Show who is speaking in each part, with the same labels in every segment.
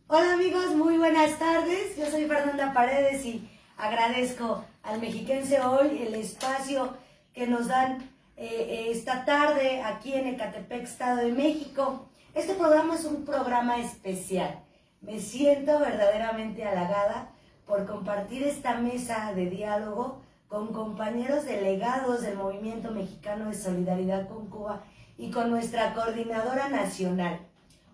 Speaker 1: Hola amigos, muy buenas tardes. Yo soy Fernanda Paredes y agradezco al Mexiquense Hoy el espacio que nos dan esta tarde aquí en Ecatepec, Estado de México. Este programa es un programa especial. Me siento verdaderamente halagada por compartir esta mesa de diálogo con compañeros delegados del Movimiento Mexicano de Solidaridad con Cuba y con nuestra coordinadora nacional.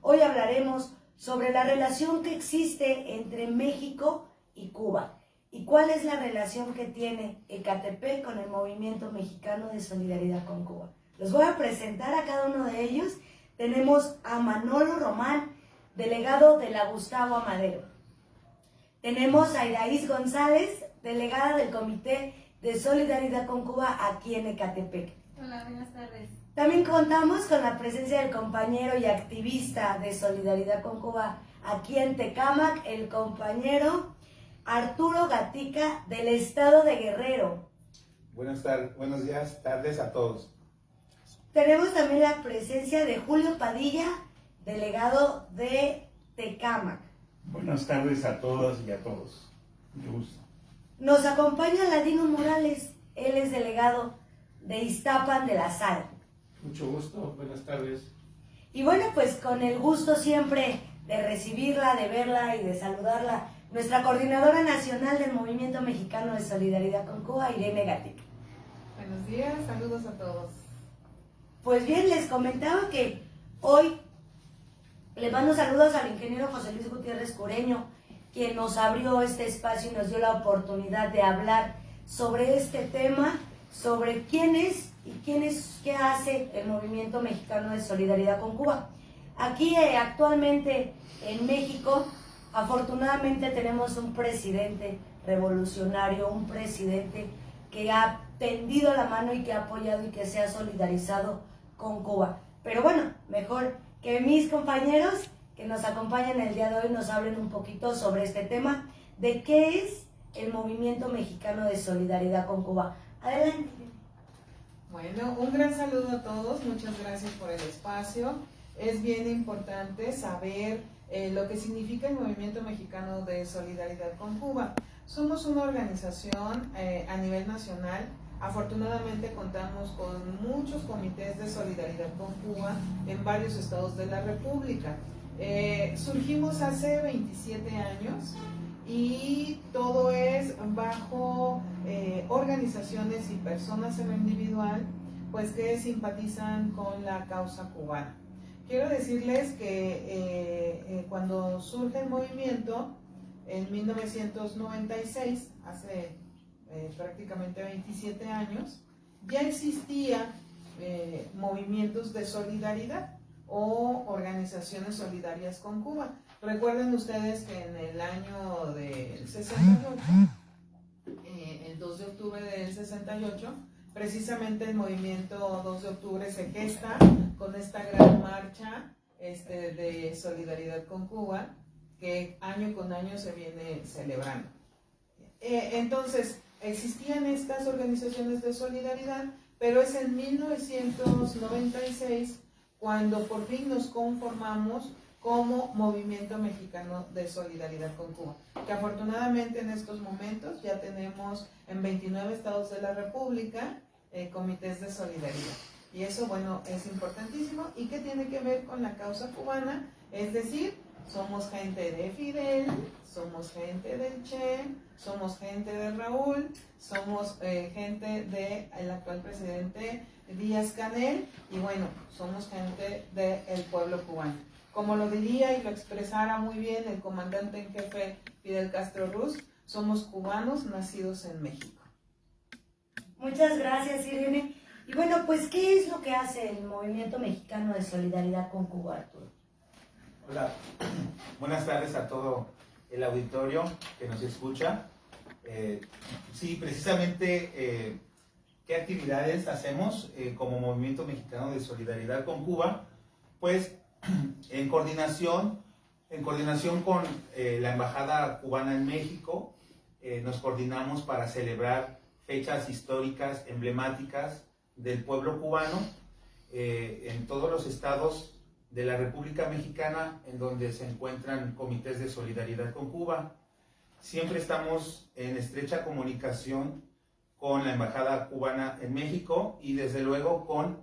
Speaker 1: Hoy hablaremos sobre la relación que existe entre México y Cuba y cuál es la relación que tiene Ecatepec con el Movimiento Mexicano de Solidaridad con Cuba. Los voy a presentar a cada uno de ellos. Tenemos a Manolo Román, delegado de la Gustavo Amadero. Tenemos a Iraíz González, delegada del Comité de Solidaridad con Cuba aquí en Ecatepec.
Speaker 2: Hola, buenas tardes.
Speaker 1: También contamos con la presencia del compañero y activista de Solidaridad con Cuba aquí en Tecámac, el compañero Arturo Gatica del estado de Guerrero.
Speaker 3: Buenos días, tardes a todos.
Speaker 1: Tenemos también la presencia de Julio Padilla, delegado de Tecámac.
Speaker 4: Buenas tardes a todas y a todos. Mucho gusto.
Speaker 1: Nos acompaña Ladino Morales, él es delegado de Iztapan de la Sal.
Speaker 5: Mucho gusto, buenas tardes.
Speaker 1: Y bueno, pues con el gusto siempre de recibirla, de verla y de saludarla, nuestra coordinadora nacional del Movimiento Mexicano de Solidaridad con Cuba, Irene Gatica.
Speaker 2: Buenos días, saludos a todos.
Speaker 1: Pues bien, les comentaba que hoy les mando saludos al ingeniero José Luis Gutiérrez Cureño, quien nos abrió este espacio y nos dio la oportunidad de hablar sobre este tema, sobre quién es y qué hace el Movimiento Mexicano de Solidaridad con Cuba. Aquí actualmente en México, afortunadamente tenemos un presidente revolucionario, un presidente que ha tendido la mano y que ha apoyado y que se ha solidarizado con Cuba. Pero bueno, mejor que mis compañeros que nos acompañan el día de hoy nos hablen un poquito sobre este tema de qué es el Movimiento Mexicano de Solidaridad con Cuba. Adelante.
Speaker 2: Bueno, un gran saludo a todos, muchas gracias por el espacio. Es bien importante saber lo que significa el Movimiento Mexicano de Solidaridad con Cuba. Somos una organización a nivel nacional. Afortunadamente contamos con muchos comités de solidaridad con Cuba en varios estados de la República. Surgimos hace 27 años y todo es bajo organizaciones y personas en lo individual, pues que simpatizan con la causa cubana. Quiero decirles que cuando surge el movimiento en 1996, hace prácticamente 27 años, ya existían movimientos de solidaridad o organizaciones solidarias con Cuba. Recuerden ustedes que en el año del 68, el 2 de octubre del 68, precisamente el movimiento 2 de octubre se gesta con esta gran marcha de solidaridad con Cuba, que año con año se viene celebrando. Entonces, existían estas organizaciones de solidaridad, pero es en 1996 cuando por fin nos conformamos como Movimiento Mexicano de Solidaridad con Cuba, que afortunadamente en estos momentos ya tenemos en 29 estados de la República comités de solidaridad. Y eso, bueno, es importantísimo. ¿Y qué tiene que ver con la causa cubana? Es decir, somos gente de Fidel, somos gente del Che, somos gente de Raúl, somos gente del actual presidente Díaz-Canel y bueno, somos gente del pueblo cubano. Como lo diría y lo expresara muy bien el comandante en jefe Fidel Castro Ruz, somos cubanos nacidos en México.
Speaker 1: Muchas gracias, Irene. Y bueno, pues, ¿qué es lo que hace el Movimiento Mexicano de Solidaridad con Cuba, Arturo?
Speaker 3: Hola, buenas tardes a todo el auditorio que nos escucha. Sí, precisamente, ¿qué actividades hacemos como Movimiento Mexicano de Solidaridad con Cuba? Pues en coordinación con la Embajada Cubana en México, nos coordinamos para celebrar fechas históricas emblemáticas del pueblo cubano en todos los estados de la República Mexicana, en donde se encuentran comités de solidaridad con Cuba. Siempre estamos en estrecha comunicación con la Embajada Cubana en México y desde luego con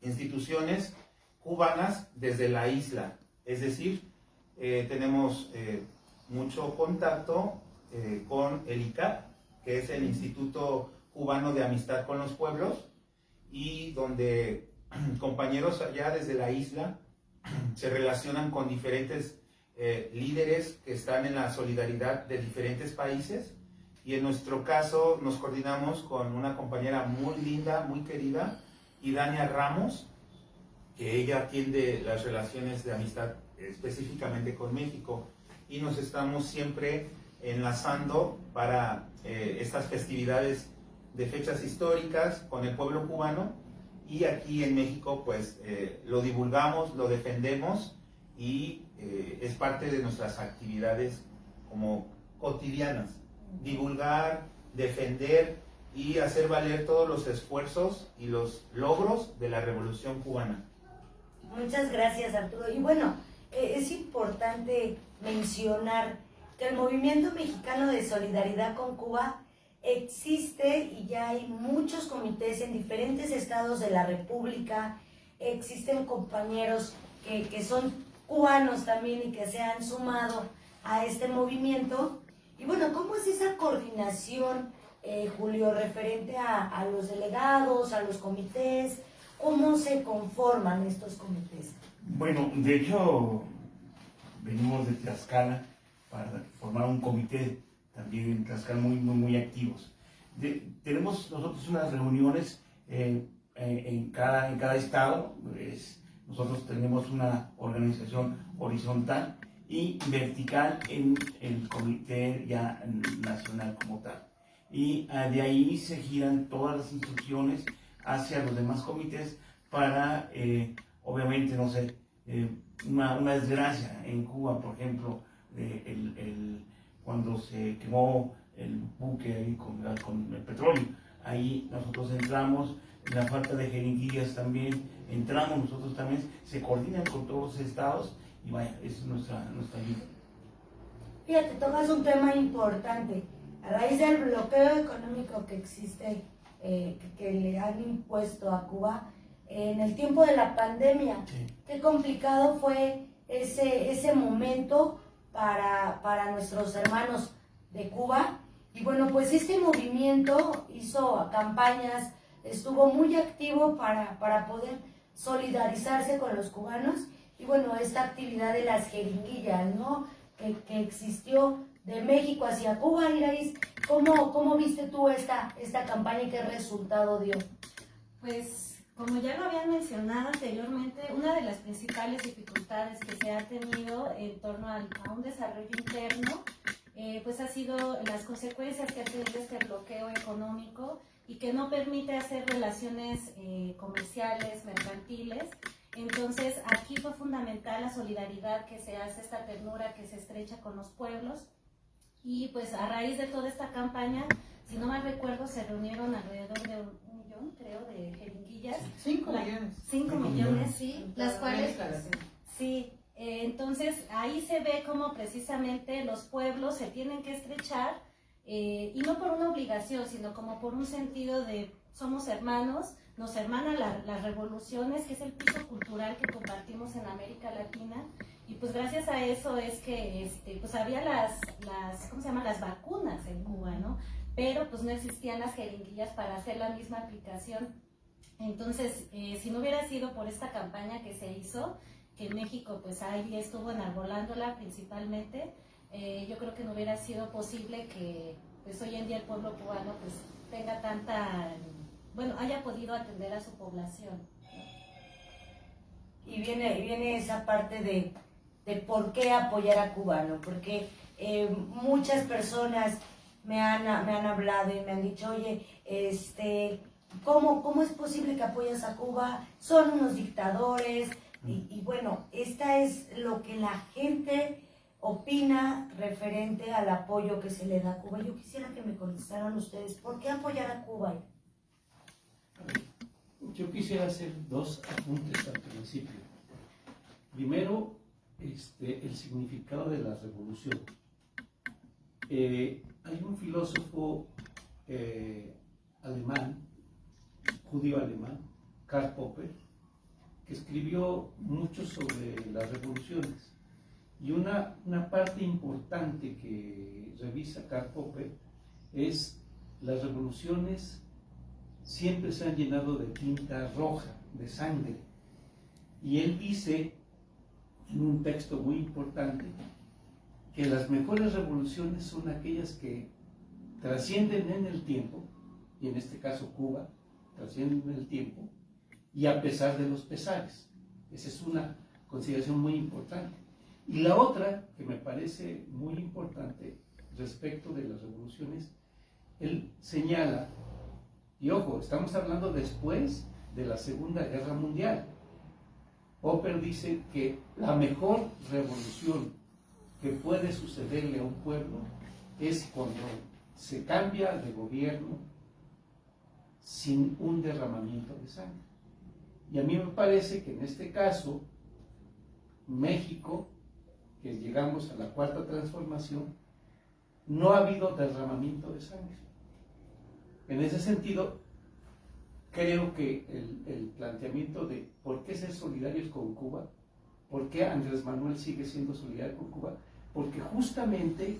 Speaker 3: instituciones cubanas desde la isla. Es decir, tenemos mucho contacto con el ICAP, que es el Instituto Cubano de Amistad con los Pueblos, y donde compañeros allá desde la isla se relacionan con diferentes líderes que están en la solidaridad de diferentes países, y en nuestro caso nos coordinamos con una compañera muy linda, muy querida, Idania Ramos, que ella atiende las relaciones de amistad específicamente con México, y nos estamos siempre enlazando para estas festividades de fechas históricas con el pueblo cubano, y aquí en México pues lo divulgamos, lo defendemos, y es parte de nuestras actividades como cotidianas, divulgar, defender y hacer valer todos los esfuerzos y los logros de la Revolución Cubana.
Speaker 1: Muchas gracias, Arturo. Y bueno, es importante mencionar que el Movimiento Mexicano de Solidaridad con Cuba existe y ya hay muchos comités en diferentes estados de la República. Existen compañeros que son cubanos también y que se han sumado a este movimiento. Y bueno, ¿cómo es esa coordinación, Julio, referente a los delegados, a los comités? ¿Cómo se conforman estos comités?
Speaker 4: Bueno, de hecho, venimos de Tlaxcala para formar un comité también en Tlaxcala muy activos. Tenemos nosotros unas reuniones en cada estado. Nosotros tenemos una organización horizontal y vertical en el comité ya nacional como tal. Y de ahí se giran todas las instrucciones hacia los demás comités para, obviamente, no sé, una desgracia en Cuba, por ejemplo, cuando se quemó el buque ahí con el petróleo. Ahí nosotros entramos, la falta de jeringuillas también, entramos nosotros también, se coordinan con todos los estados y vaya, esa es nuestra ayuda.
Speaker 1: Fíjate, tocas un tema importante. A raíz del bloqueo económico que existe, que le han impuesto a Cuba, en el tiempo de la pandemia,
Speaker 4: Sí.
Speaker 1: Qué complicado fue ese momento para nuestros hermanos de Cuba. Y bueno, pues este movimiento hizo campañas, estuvo muy activo para poder solidarizarse con los cubanos. Y bueno, esta actividad de las jeringuillas, ¿no? Que existió de México hacia Cuba. Iraís, ¿cómo viste tú esta campaña y qué resultado dio?
Speaker 6: Pues, como ya lo habían mencionado anteriormente, una de las principales dificultades que se ha tenido en torno a un desarrollo interno, pues ha sido las consecuencias que ha tenido este bloqueo económico y que no permite hacer relaciones comerciales, mercantiles. Entonces, aquí fue fundamental la solidaridad que se hace, esta ternura que se estrecha con los pueblos. Y pues a raíz de toda esta campaña, si no mal recuerdo, se reunieron alrededor de 1 millón, creo, de jeringuillas.
Speaker 2: 5 millones.
Speaker 6: 5 millones, sí, las cuales,
Speaker 2: América Latina.
Speaker 6: sí, entonces ahí se ve cómo precisamente los pueblos se tienen que estrechar, y no por una obligación, sino como por un sentido de somos hermanos, nos hermanan las revoluciones, que es el piso cultural que compartimos en América Latina, y pues gracias a eso es que pues había ¿cómo se llama? Las vacunas en Cuba, ¿no? Pero pues no existían las jeringuillas para hacer la misma aplicación. Entonces, si no hubiera sido por esta campaña que se hizo, que México pues ahí estuvo enarbolándola principalmente, yo creo que no hubiera sido posible que pues hoy en día el pueblo cubano pues tenga haya podido atender a su población.
Speaker 1: Y viene esa parte de por qué apoyar a Cuba, ¿no? Porque muchas personas me han hablado y me han dicho, oye, ¿cómo es posible que apoyas a Cuba? Son unos dictadores. Y bueno, esta es lo que la gente opina referente al apoyo que se le da a Cuba. Yo quisiera que me contestaran ustedes, ¿por qué apoyar a Cuba?
Speaker 5: Yo quisiera hacer 2 apuntes al principio. Primero, el significado de la revolución. Hay un filósofo alemán, judío alemán, Karl Popper, que escribió mucho sobre las revoluciones. Y una parte importante que revisa Karl Popper es: las revoluciones siempre se han llenado de tinta roja, de sangre. Y él dice, en un texto muy importante, que las mejores revoluciones son aquellas que trascienden en el tiempo, y en este caso Cuba, trascienden en el tiempo, y a pesar de los pesares. Esa es una consideración muy importante. Y la otra, que me parece muy importante respecto de las revoluciones, él señala, y ojo, estamos hablando después de la Segunda Guerra Mundial. Popper dice que la mejor revolución que puede sucederle a un pueblo es cuando se cambia de gobierno sin un derramamiento de sangre. Y a mí me parece que en este caso, México, que llegamos a la cuarta transformación, no ha habido derramamiento de sangre. En ese sentido, creo que el planteamiento de por qué ser solidarios con Cuba, por qué Andrés Manuel sigue siendo solidario con Cuba, porque justamente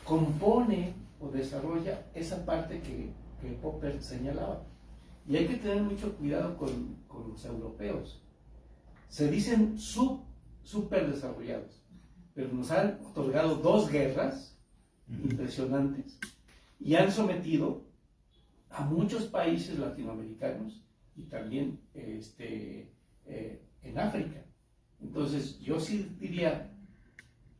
Speaker 5: compone o desarrolla esa parte que Popper señalaba. Y hay que tener mucho cuidado con los europeos. Se dicen súper desarrollados, pero nos han otorgado 2 guerras impresionantes y han sometido a muchos países latinoamericanos y también en África. Entonces yo sí diría,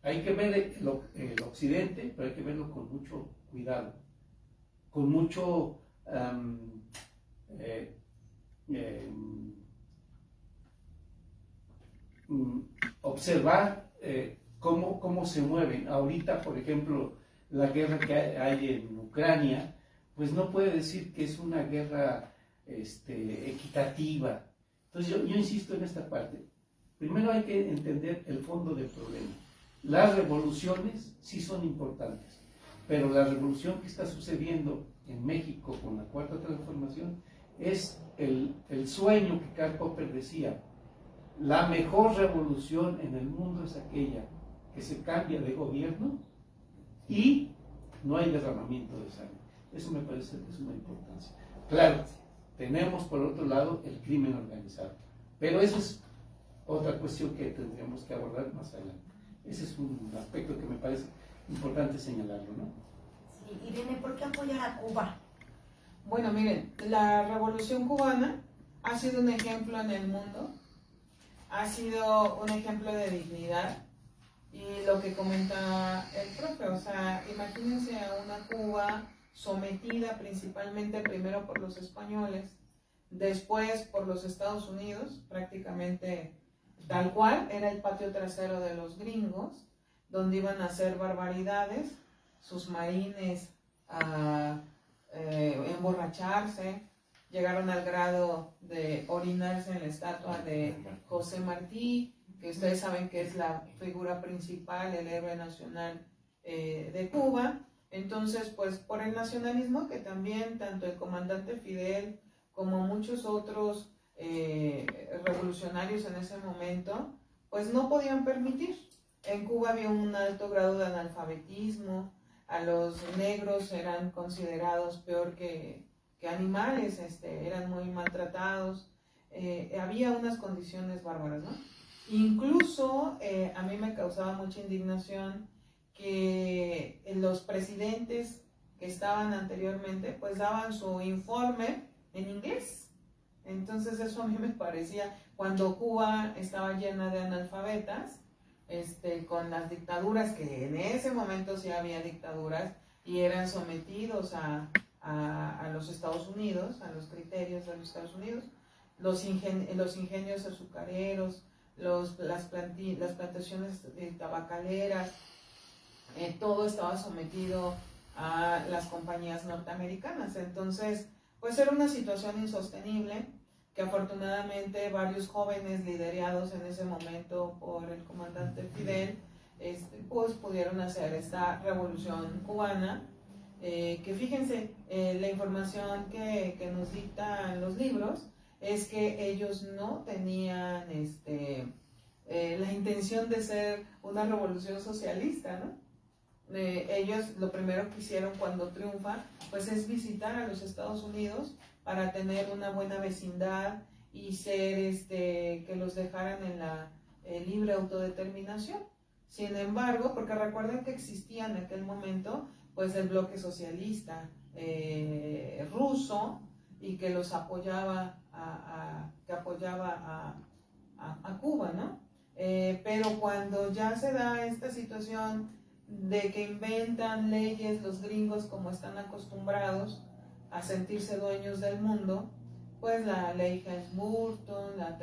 Speaker 5: hay que ver el occidente, pero hay que verlo con mucho cuidado, con mucho observar cómo se mueven. Ahorita, por ejemplo, la guerra que hay en Ucrania, pues no puede decir que es una guerra equitativa. Entonces yo insisto en esta parte. Primero hay que entender el fondo del problema. Las revoluciones sí son importantes, pero la revolución que está sucediendo en México con la cuarta transformación es el sueño que Karl Popper decía: la mejor revolución en el mundo es aquella que se cambia de gobierno y no hay derramamiento de sangre. Eso me parece de suma importancia. Claro, tenemos por otro lado el crimen organizado, pero esa es otra cuestión que tendríamos que abordar más adelante. Ese es un aspecto que me parece importante señalarlo, ¿no?
Speaker 1: Sí, Irene, ¿por qué apoyar a Cuba?
Speaker 2: Bueno, miren, la Revolución Cubana ha sido un ejemplo en el mundo, ha sido un ejemplo de dignidad, y lo que comenta el profe, o sea, imagínense a una Cuba sometida principalmente primero por los españoles, después por los Estados Unidos, prácticamente tal cual, era el patio trasero de los gringos, donde iban a hacer barbaridades, sus marines a emborracharse, llegaron al grado de orinarse en la estatua de José Martí, que ustedes saben que es la figura principal, el héroe nacional de Cuba. Entonces, pues por el nacionalismo que también tanto el comandante Fidel como muchos otros revolucionarios en ese momento, pues no podían permitir. En Cuba había un alto grado de analfabetismo, a los negros eran considerados peor que animales, eran muy maltratados, había unas condiciones bárbaras, ¿no? Incluso a mí me causaba mucha indignación que los presidentes que estaban anteriormente pues daban su informe en inglés. Entonces eso a mí me parecía, cuando Cuba estaba llena de analfabetas, con las dictaduras, que en ese momento sí había dictaduras y eran sometidos a los Estados Unidos, a los criterios de los Estados Unidos, los ingenios azucareros, las plantaciones tabacaleras, todo estaba sometido a las compañías norteamericanas. Entonces, pues era una situación insostenible. que afortunadamente varios jóvenes liderados en ese momento por el comandante Fidel, pues pudieron hacer esta revolución cubana, que fíjense, la información que nos dictan los libros es que ellos no tenían la intención de ser una revolución socialista, ¿no? Ellos lo primero que hicieron cuando triunfan, pues es visitar a los Estados Unidos para tener una buena vecindad y ser, que los dejaran en la libre autodeterminación. Sin embargo, porque recuerden que existía en aquel momento, pues el bloque socialista ruso, y que los apoyaba a Cuba, ¿no? Pero cuando ya se da esta situación de que inventan leyes los gringos, como están acostumbrados a sentirse dueños del mundo, pues la ley Helms-Burton, la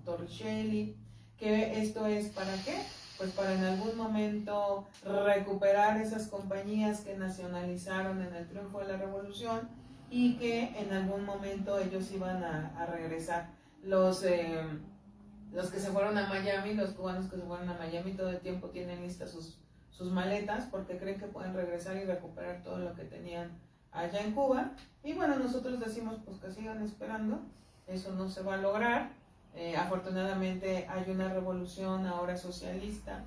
Speaker 2: Torricelli, que esto es ¿para qué? Pues para en algún momento recuperar esas compañías que nacionalizaron en el triunfo de la revolución y que en algún momento ellos iban a regresar. Los que se fueron a Miami, los cubanos que se fueron a Miami, todo el tiempo tienen listas sus maletas porque creen que pueden regresar y recuperar todo lo que tenían allá en Cuba. Y bueno, nosotros decimos pues que sigan esperando, eso no se va a lograr. Afortunadamente hay una revolución ahora socialista,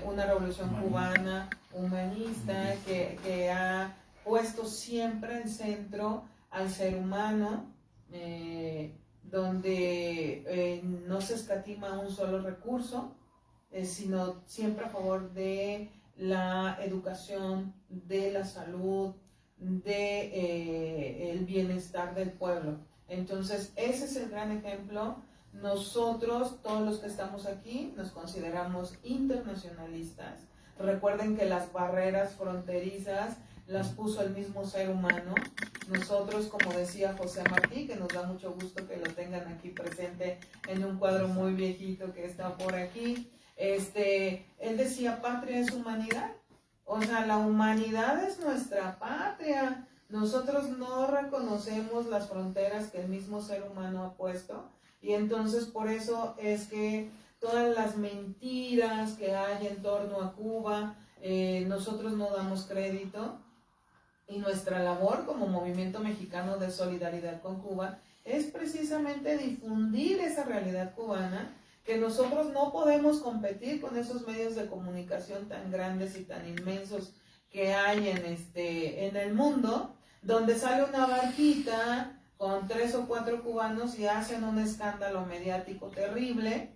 Speaker 2: una revolución cubana, humanista, que ha puesto siempre en centro al ser humano, donde no se escatima un solo recurso, sino siempre a favor de la educación, de la salud, de el bienestar del pueblo. Entonces ese es el gran ejemplo. Nosotros, todos los que estamos aquí, nos consideramos internacionalistas. Recuerden que las barreras fronterizas las puso el mismo ser humano. Nosotros, como decía José Martí, que nos da mucho gusto que lo tengan aquí presente en un cuadro muy viejito que está por aquí, él decía, patria es humanidad. O sea, la humanidad es nuestra patria. Nosotros no reconocemos las fronteras que el mismo ser humano ha puesto, y entonces por eso es que todas las mentiras que hay en torno a Cuba, nosotros no damos crédito. Y nuestra labor como Movimiento Mexicano de Solidaridad con Cuba es precisamente difundir esa realidad cubana, que nosotros no podemos competir con esos medios de comunicación tan grandes y tan inmensos que hay en el mundo, donde sale una barquita con 3 o 4 cubanos y hacen un escándalo mediático terrible.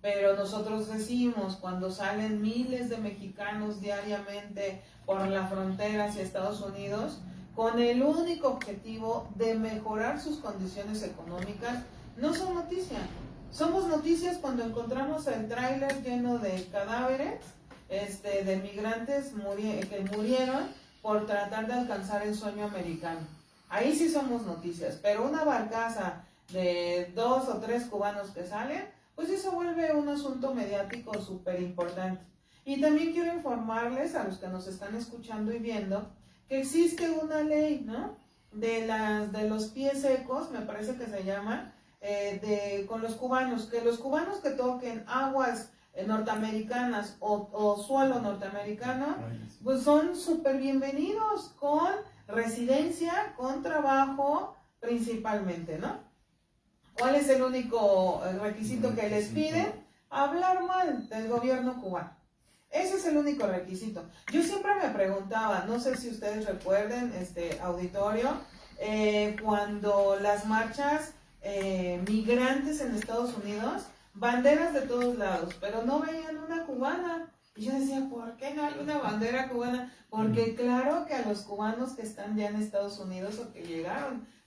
Speaker 2: Pero nosotros decimos, cuando salen miles de mexicanos diariamente por la frontera hacia Estados Unidos, con el único objetivo de mejorar sus condiciones económicas, no son noticias. Somos noticias cuando encontramos el tráiler lleno de cadáveres de migrantes que murieron por tratar de alcanzar el sueño americano. Ahí sí somos noticias, pero una barcaza de 2 o 3 cubanos que salen, pues eso vuelve un asunto mediático súper importante. Y también quiero informarles a los que nos están escuchando y viendo que existe una ley, ¿no? De los pies secos, me parece que se llama, con los cubanos, que los cubanos que toquen aguas norteamericanas o suelo norteamericano, pues son súper bienvenidos, con residencia, con trabajo principalmente, ¿no? ¿Cuál es el único requisito que les piden? Hablar mal del gobierno cubano. Ese es el único requisito. Yo siempre me preguntaba, no sé si ustedes recuerden, auditorio, cuando las marchas migrantes en Estados Unidos, banderas de todos lados, pero no veían una cubana. Y yo decía, ¿por qué no hay una bandera cubana? Porque claro que a los cubanos que están ya en Estados Unidos o que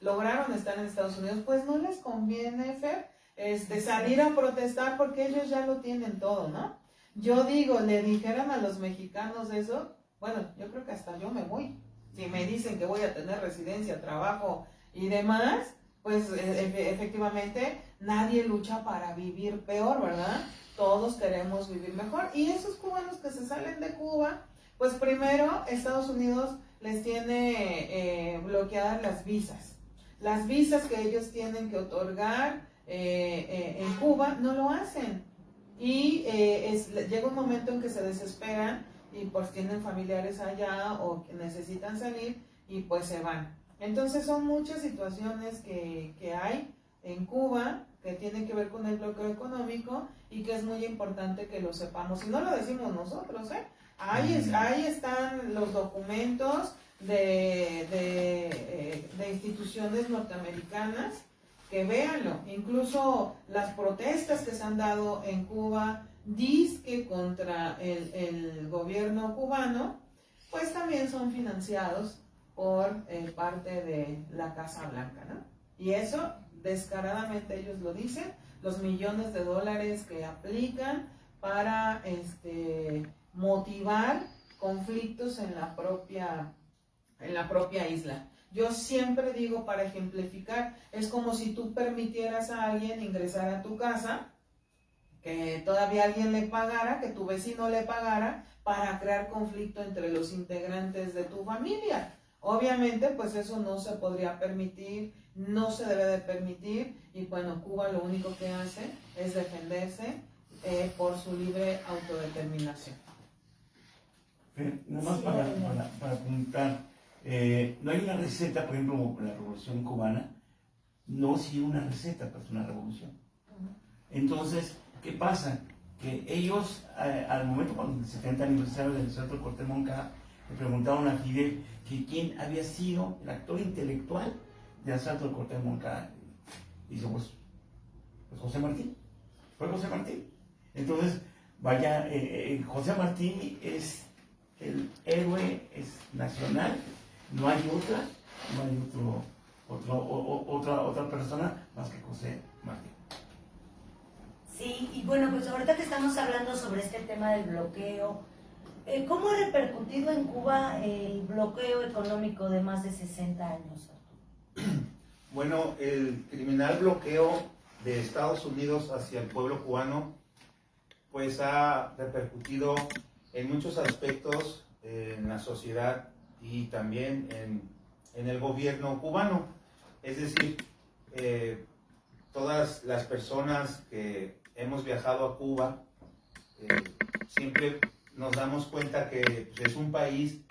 Speaker 2: lograron estar en Estados Unidos, pues no les conviene, Fer, salir a protestar porque ellos ya lo tienen todo, ¿no? Yo digo, le dijeran a los mexicanos eso, bueno, yo creo que hasta yo me voy. Si me dicen que voy a tener residencia, trabajo y demás, pues efectivamente nadie lucha para vivir peor, ¿verdad? Todos queremos vivir mejor. Y esos cubanos que se salen de Cuba, pues primero Estados Unidos les tiene bloqueadas las visas. las visas que ellos tienen que otorgar en Cuba, no lo hacen. Y llega un momento en que se desesperan y pues tienen familiares allá o que necesitan salir y pues se van. Entonces son muchas situaciones que hay en Cuba que tienen que ver con el bloqueo económico y que es muy importante que lo sepamos. Y no lo decimos nosotros, ¿eh? Ahí están los documentos de instituciones norteamericanas, que véanlo. Incluso las protestas que se han dado en Cuba, dizque contra el gobierno cubano, pues también son financiados por parte de la Casa Blanca, ¿no? Y eso descaradamente ellos lo dicen, los millones de dólares que aplican para motivar conflictos en la propia isla. Yo siempre digo, para ejemplificar, es como si tú permitieras a alguien ingresar a tu casa, que todavía alguien le pagara, que tu vecino le pagara, para crear conflicto entre los integrantes de tu familia. Obviamente, pues eso no se podría permitir, no se debe de permitir, y bueno, Cuba lo único que hace es defenderse por su libre autodeterminación.
Speaker 4: Nada más para apuntar, no hay una receta, por ejemplo, la Revolución Cubana, no sigue una receta, pero es una revolución. Entonces, ¿qué pasa? Que ellos, al momento cuando el 70 aniversario del asalto de Cuartel Moncada, le preguntaron a Fidel que quién había sido el actor intelectual del asalto de Cuartel Moncada. Y dijo, pues José Martí. Fue José Martí. Entonces, vaya, José Martí es el héroe, es nacional, no hay otra persona más que José Martí.
Speaker 1: Sí, y bueno, pues ahorita que estamos hablando sobre este tema del bloqueo, ¿cómo ha repercutido en Cuba el bloqueo económico de más de 60 años?
Speaker 3: Bueno, el criminal bloqueo de Estados Unidos hacia el pueblo cubano pues ha repercutido en muchos aspectos en la sociedad y también en el gobierno cubano. Es decir, todas las personas que hemos viajado a Cuba siempre nos damos cuenta que es un país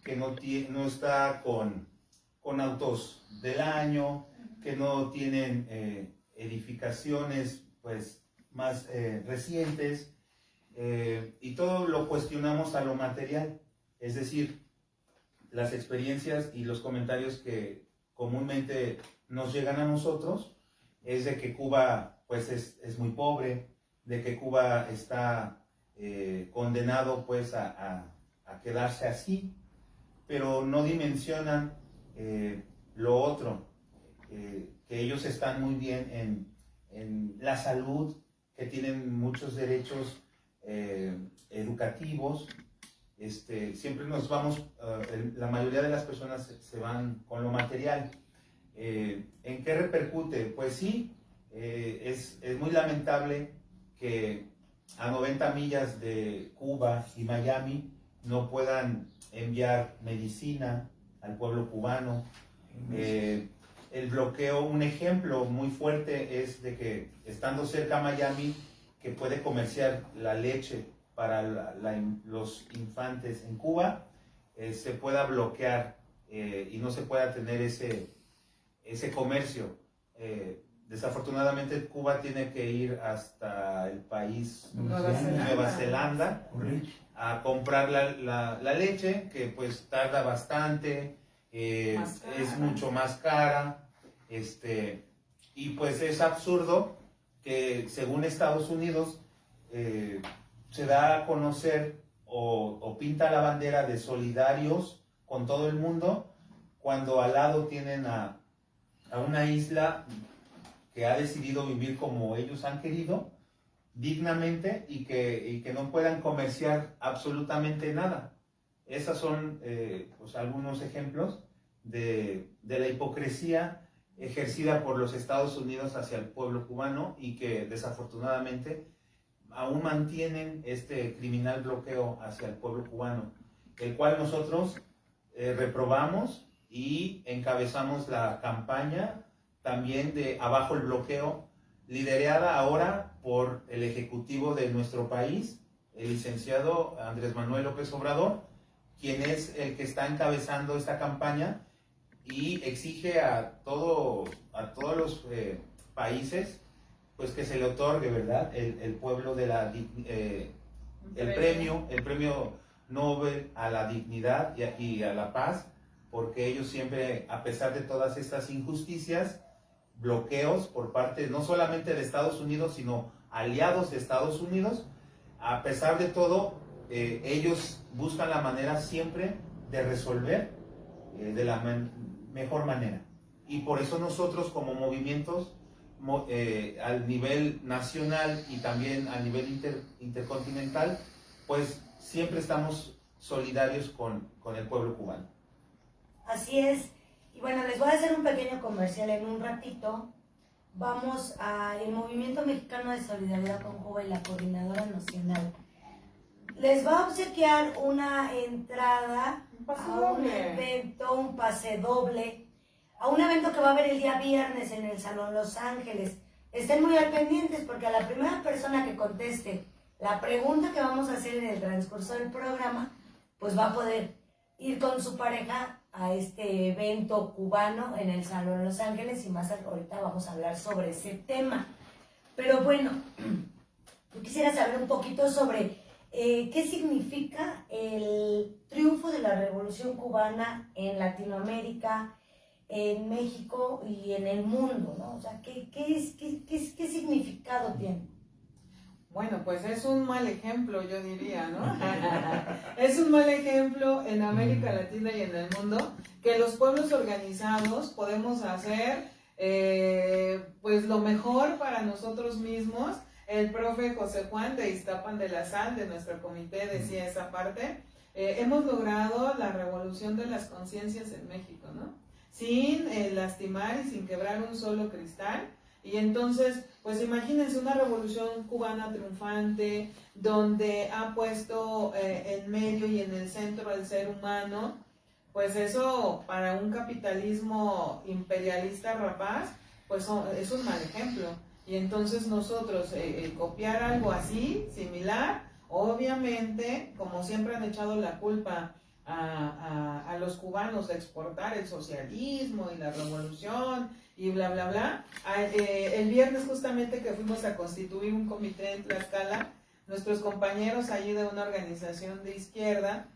Speaker 3: que no está con autos del año, que no tienen edificaciones pues más recientes, y todo lo cuestionamos a lo material. Es decir, las experiencias y los comentarios que comúnmente nos llegan a nosotros es de que Cuba pues es muy pobre, de que Cuba está condenado pues a quedarse así, pero no dimensionan lo otro, que ellos están muy bien en la salud, que tienen muchos derechos educativos. Siempre nos vamos, la mayoría de las personas se van con lo material. ¿En qué repercute? Pues sí, es muy lamentable que a 90 millas de Cuba y Miami no puedan enviar medicina al pueblo cubano. El bloqueo, un ejemplo muy fuerte es de que estando cerca a Miami, que puede comerciar la leche para los infantes en Cuba, se pueda bloquear y no se pueda tener ese comercio. Desafortunadamente Cuba tiene que ir hasta el país Nueva Zelanda a comprar la leche, que pues tarda bastante, es mucho más cara, y pues es absurdo que según Estados Unidos se da a conocer o pinta la bandera de solidarios con todo el mundo, cuando al lado tienen a una isla que ha decidido vivir como ellos han querido, dignamente, y que no puedan comerciar absolutamente nada. Esos son pues algunos ejemplos de la hipocresía ejercida por los Estados Unidos hacia el pueblo cubano, y que desafortunadamente aún mantienen este criminal bloqueo hacia el pueblo cubano, el cual nosotros reprobamos y encabezamos la campaña también de Abajo el Bloqueo, liderada ahora por el ejecutivo de nuestro país, el licenciado Andrés Manuel López Obrador, quien es el que está encabezando esta campaña y exige a todos los países pues que se le otorgue, ¿verdad?, el pueblo de la el premio Nobel a la dignidad y a la paz, porque ellos siempre, a pesar de todas estas injusticias, bloqueos por parte no solamente de Estados Unidos, sino aliados de Estados Unidos, a pesar de todo, ellos buscan la manera siempre de resolver de la mejor manera. Y por eso nosotros como movimientos al nivel nacional y también a nivel intercontinental, pues siempre estamos solidarios con el pueblo cubano.
Speaker 1: Así es. Y bueno, les voy a hacer un pequeño comercial en un ratito. Vamos al Movimiento Mexicano de Solidaridad con Cuba y la Coordinadora Nacional. Les va a obsequiar una entrada a un evento, un pase doble, a un evento que va a haber el día viernes en el Salón Los Ángeles. Estén muy al pendientes porque a la primera persona que conteste la pregunta que vamos a hacer en el transcurso del programa, pues va a poder ir con su pareja a este evento cubano en el Salón Los Ángeles, y más ahorita vamos a hablar sobre ese tema. Pero bueno, yo quisiera saber un poquito sobre qué significa el triunfo de la Revolución Cubana en Latinoamérica, en México y en el mundo, ¿no? O sea, ¿qué significado tiene?
Speaker 2: Bueno, pues es un mal ejemplo, yo diría, ¿no? Es un mal ejemplo en América Latina y en el mundo que los pueblos organizados podemos hacer pues lo mejor para nosotros mismos. El profe José Juan de Iztapan de la Sal, de nuestro comité, decía esa parte. Hemos logrado la revolución de las conciencias en México, ¿no? Sin lastimar y sin quebrar un solo cristal. Y entonces, pues imagínense una revolución cubana triunfante, donde ha puesto en medio y en el centro al ser humano. Pues eso, para un capitalismo imperialista rapaz, pues es un mal ejemplo. Y entonces nosotros copiar algo así, similar, obviamente, como siempre han echado la culpa a los cubanos de exportar el socialismo y la revolución y bla, bla, bla. El viernes justamente que fuimos a constituir un comité en Tlaxcala, nuestros compañeros allí de una organización de izquierda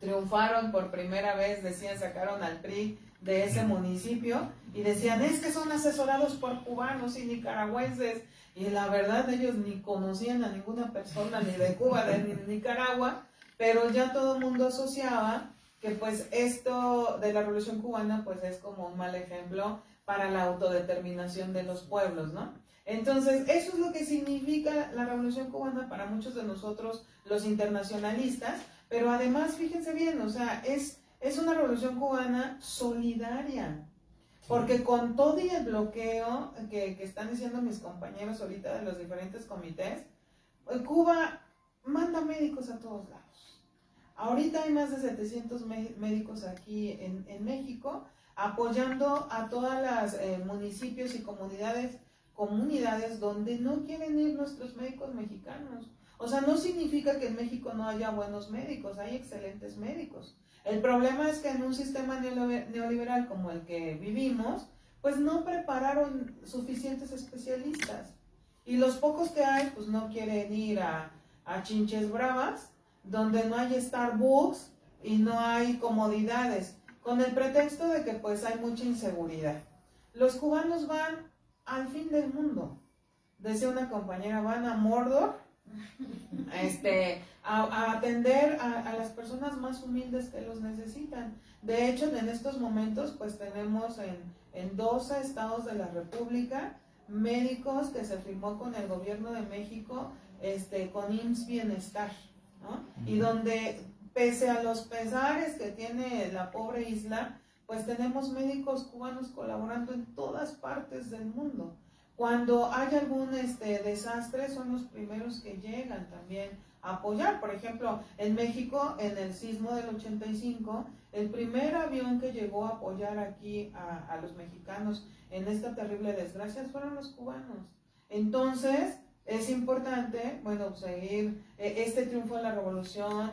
Speaker 2: triunfaron por primera vez, decían, sacaron al PRI de ese municipio y decían, es que son asesorados por cubanos y nicaragüenses, y la verdad ellos ni conocían a ninguna persona ni de Cuba ni de Nicaragua, pero ya todo el mundo asociaba que pues esto de la Revolución Cubana pues es como un mal ejemplo para la autodeterminación de los pueblos, ¿no? Entonces, eso es lo que significa la Revolución Cubana para muchos de nosotros, los internacionalistas, pero además, fíjense bien, o sea, es una Revolución Cubana solidaria, porque con todo y el bloqueo que están diciendo mis compañeros ahorita de los diferentes comités, Cuba manda médicos a todos lados. Ahorita hay más de 700 médicos aquí en México, apoyando a todas las municipios y comunidades donde no quieren ir nuestros médicos mexicanos. O sea, no significa que en México no haya buenos médicos, hay excelentes médicos. El problema es que en un sistema neoliberal como el que vivimos, pues no prepararon suficientes especialistas. Y los pocos que hay, pues no quieren ir a Chinches Bravas, donde no hay Starbucks y no hay comodidades, con el pretexto de que pues hay mucha inseguridad. Los cubanos van al fin del mundo. Decía una compañera, van a Mordor a atender a las personas más humildes que los necesitan. De hecho, en estos momentos pues tenemos en 12 estados de la República médicos que se firmó con el gobierno de México con IMSS Bienestar, ¿no? Y donde pese a los pesares que tiene la pobre isla, pues tenemos médicos cubanos colaborando en todas partes del mundo. Cuando hay algún desastre, son los primeros que llegan también a apoyar. Por ejemplo, en México, en el sismo del 85, el primer avión que llegó a apoyar aquí a los mexicanos en esta terrible desgracia fueron los cubanos. Entonces, es importante, bueno, seguir este triunfo de la revolución.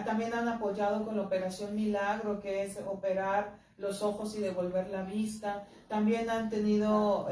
Speaker 2: También han apoyado con la Operación Milagro, que es operar los ojos y devolver la vista. También han tenido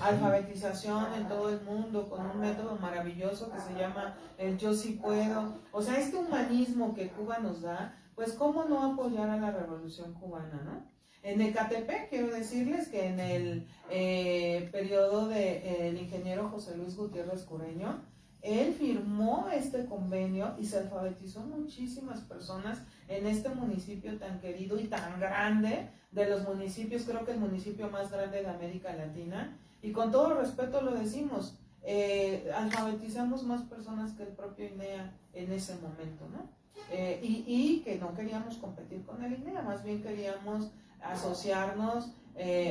Speaker 2: alfabetización en todo el mundo con un método maravilloso que se llama el Yo Sí Puedo. O sea, este humanismo que Cuba nos da, pues cómo no apoyar a la revolución cubana, ¿no? En Ecatepec, quiero decirles que en el periodo del ingeniero José Luis Gutiérrez Cureño, él firmó este convenio y se alfabetizó muchísimas personas en este municipio tan querido y tan grande, de los municipios, creo que el municipio más grande de América Latina, y con todo respeto lo decimos, alfabetizamos más personas que el propio INEA en ese momento, ¿no? Y que no queríamos competir con el INEA, más bien queríamos asociarnos,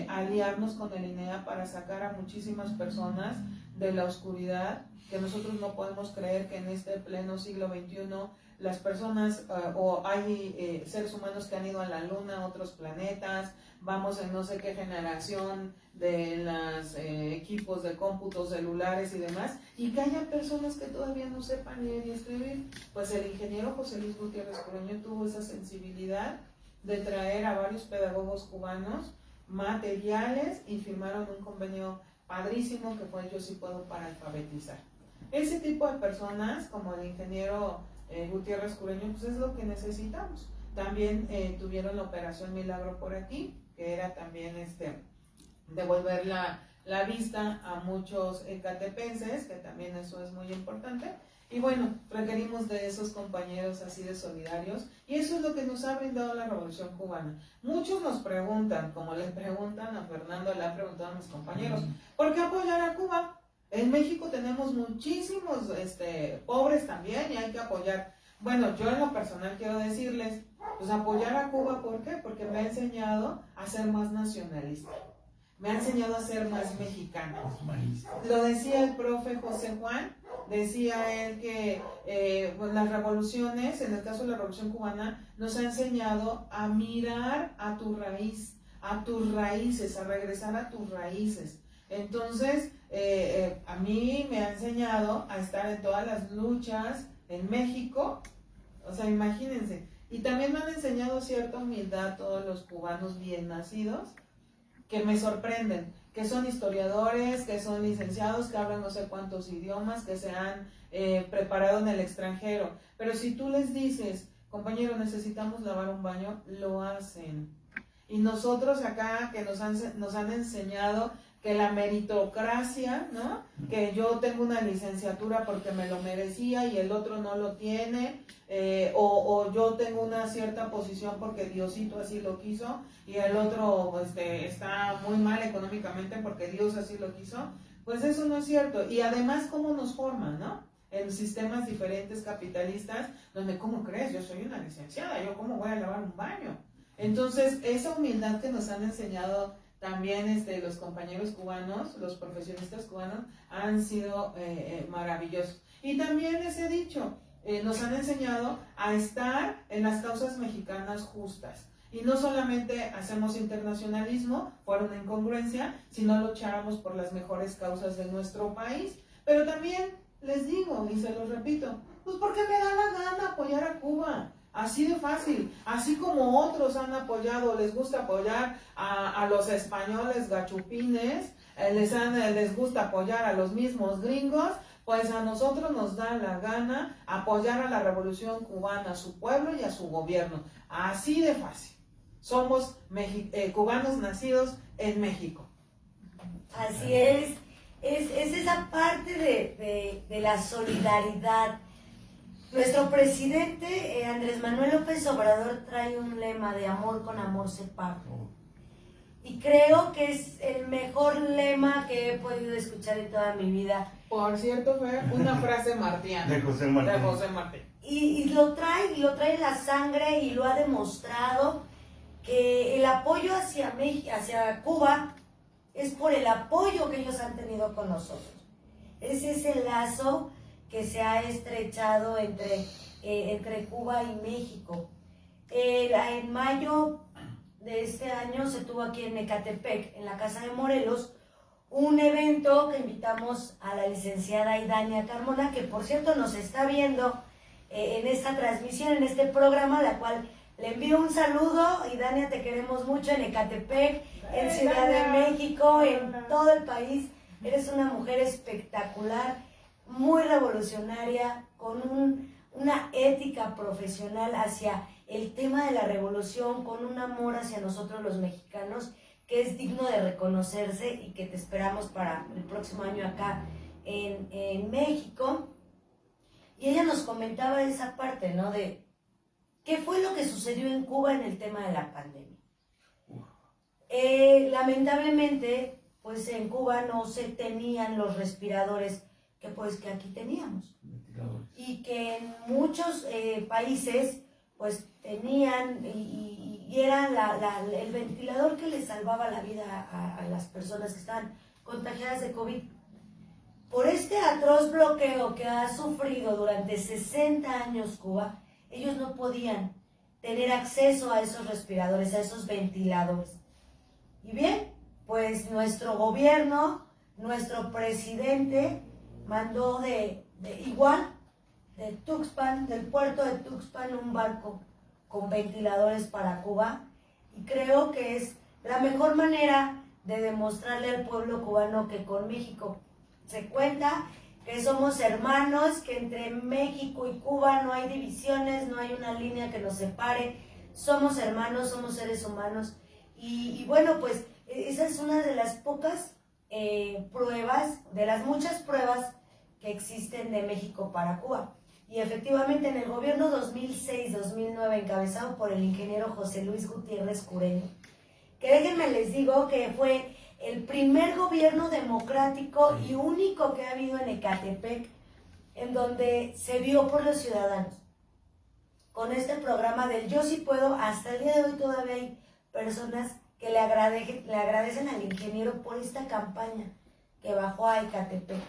Speaker 2: aliarnos con el INEA para sacar a muchísimas personas de la oscuridad, que nosotros no podemos creer que en este pleno siglo XXI las personas o hay seres humanos que han ido a la luna, a otros planetas, vamos en no sé qué generación de los equipos de cómputos celulares y demás, y que haya personas que todavía no sepan leer y escribir. Pues el ingeniero José Luis Gutiérrez Cureño tuvo esa sensibilidad de traer a varios pedagogos cubanos materiales y firmaron un convenio padrísimo que fue Yo Sí Puedo para alfabetizar. Ese tipo de personas, como el ingeniero Gutiérrez Cureño, pues es lo que necesitamos. También tuvieron la Operación Milagro por aquí, que era también devolver la vista a muchos ecatepenses, que también eso es muy importante. Y bueno, requerimos de esos compañeros así de solidarios, y eso es lo que nos ha brindado la Revolución Cubana. Muchos nos preguntan, como le preguntan a Fernando, le han preguntado a mis compañeros, ¿por qué apoyar a Cuba? En México tenemos muchísimos pobres también y hay que apoyar. Bueno, yo en lo personal quiero decirles, pues apoyar a Cuba, ¿por qué? Porque me ha enseñado a ser más nacionalista, me ha enseñado a ser más mexicano. Lo decía el profe José Juan, decía él que pues las revoluciones, en el caso de la Revolución Cubana, nos ha enseñado a mirar a tu raíz, a tus raíces, a regresar a tus raíces. Entonces, a mí me ha enseñado a estar en todas las luchas en México, o sea, imagínense. Y también me han enseñado cierta humildad todos los cubanos bien nacidos, que me sorprenden, que son historiadores, que son licenciados, que hablan no sé cuántos idiomas, que se han preparado en el extranjero. Pero si tú les dices, compañero, necesitamos lavar un baño, lo hacen. Y nosotros acá, que nos han enseñado que la meritocracia, ¿no? Que yo tengo una licenciatura porque me lo merecía y el otro no lo tiene, o yo tengo una cierta posición porque Diosito así lo quiso y el otro está muy mal económicamente porque Dios así lo quiso, pues eso no es cierto. Y además, ¿cómo nos forman, no? En sistemas diferentes capitalistas, donde, ¿cómo crees? Yo soy una licenciada, ¿yo cómo voy a lavar un baño? Entonces, esa humildad que nos han enseñado también los compañeros cubanos, los profesionistas cubanos, han sido maravillosos. Y también les he dicho, nos han enseñado a estar en las causas mexicanas justas. Y no solamente hacemos internacionalismo por una incongruencia, sino luchábamos por las mejores causas de nuestro país. Pero también les digo, y se los repito, pues porque me da la gana apoyar a Cuba. Así de fácil, así como otros han apoyado, les gusta apoyar a los españoles gachupines, les gusta apoyar a los mismos gringos, pues a nosotros nos da la gana apoyar a la Revolución Cubana, a su pueblo y a su gobierno. Así de fácil. Somos cubanos nacidos en México.
Speaker 1: Así es esa parte de la solidaridad. Nuestro presidente Andrés Manuel López Obrador trae un lema de amor con amor se paga. Y creo que es el mejor lema que he podido escuchar en toda mi vida.
Speaker 2: Por cierto, fue una frase martiana.
Speaker 4: De José Martín.
Speaker 2: De José Martín.
Speaker 1: Y lo trae en la sangre y lo ha demostrado que el apoyo hacia Cuba es por el apoyo que ellos han tenido con nosotros. Es ese lazo que se ha estrechado entre Cuba y México. En mayo de este año se tuvo aquí en Ecatepec, en la Casa de Morelos, un evento que invitamos a la licenciada Idania Carmona, que por cierto nos está viendo en esta transmisión, en este programa, la cual le envío un saludo. Idania, te queremos mucho en Ecatepec, en Ciudad de México, en todo el país. Eres una mujer espectacular, muy revolucionaria, con una ética profesional hacia el tema de la revolución, con un amor hacia nosotros los mexicanos, que es digno de reconocerse y que te esperamos para el próximo año acá en México. Y ella nos comentaba esa parte, ¿no? De qué fue lo que sucedió en Cuba en el tema de la pandemia. Lamentablemente, pues en Cuba no se tenían los respiradores que aquí teníamos. Y que en muchos países pues tenían y era el ventilador que les salvaba la vida a las personas que estaban contagiadas de COVID. Por este atroz bloqueo que ha sufrido durante 60 años Cuba, ellos no podían tener acceso a esos respiradores, a esos ventiladores. Y bien, pues nuestro gobierno, nuestro presidente mandó de Tuxpan, del puerto de Tuxpan, un barco con ventiladores para Cuba, y creo que es la mejor manera de demostrarle al pueblo cubano que con México se cuenta, que somos hermanos, que entre México y Cuba no hay divisiones, no hay una línea que nos separe, somos hermanos, somos seres humanos, y bueno, pues esa es una de las pocas pruebas, de las muchas pruebas que existen de México para Cuba. Y efectivamente en el gobierno 2006-2009, encabezado por el ingeniero José Luis Gutiérrez Cureño, que déjenme les digo que fue el primer gobierno democrático y único que ha habido en Ecatepec, en donde se vio por los ciudadanos. Con este programa del Yo Sí Puedo, hasta el día de hoy todavía hay personas que le agradecen al ingeniero por esta campaña que bajó a Ecatepec.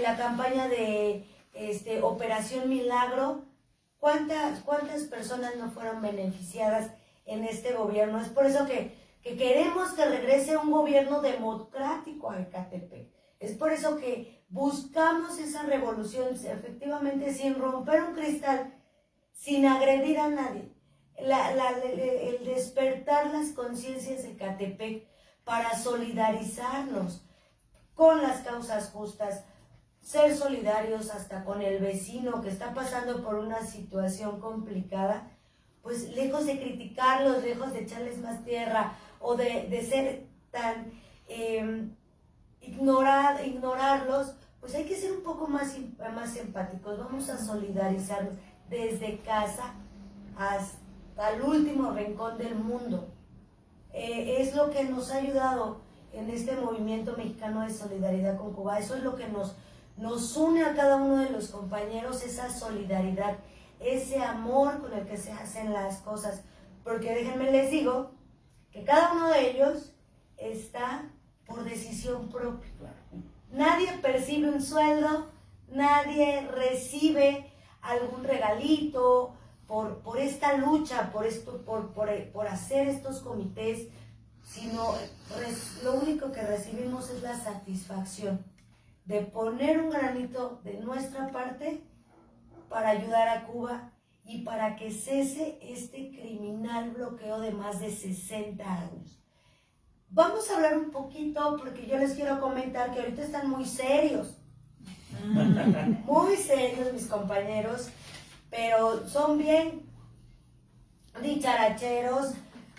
Speaker 1: La campaña de Operación Milagro, ¿cuántas personas no fueron beneficiadas en este gobierno? Es por eso que queremos que regrese un gobierno democrático a Ecatepec. Es por eso que buscamos esa revolución, efectivamente, sin romper un cristal, sin agredir a nadie. El despertar las conciencias de Ecatepec para solidarizarnos con las causas justas, ser solidarios hasta con el vecino que está pasando por una situación complicada, pues lejos de criticarlos, lejos de echarles más tierra o de ser tan ignorarlos, pues hay que ser un poco más empáticos. Vamos a solidarizarnos desde casa hasta el último rincón del mundo. Es lo que nos ha ayudado en este movimiento mexicano de solidaridad con Cuba. Eso es lo que nos une a cada uno de los compañeros, esa solidaridad, ese amor con el que se hacen las cosas. Porque déjenme les digo que cada uno de ellos está por decisión propia. Nadie percibe un sueldo, nadie recibe algún regalito por esta lucha, por hacer estos comités, sino lo único que recibimos es la satisfacción de poner un granito de nuestra parte para ayudar a Cuba y para que cese este criminal bloqueo de más de 60 años. Vamos a hablar un poquito, porque yo les quiero comentar que ahorita están muy serios mis compañeros, pero son bien dicharacheros,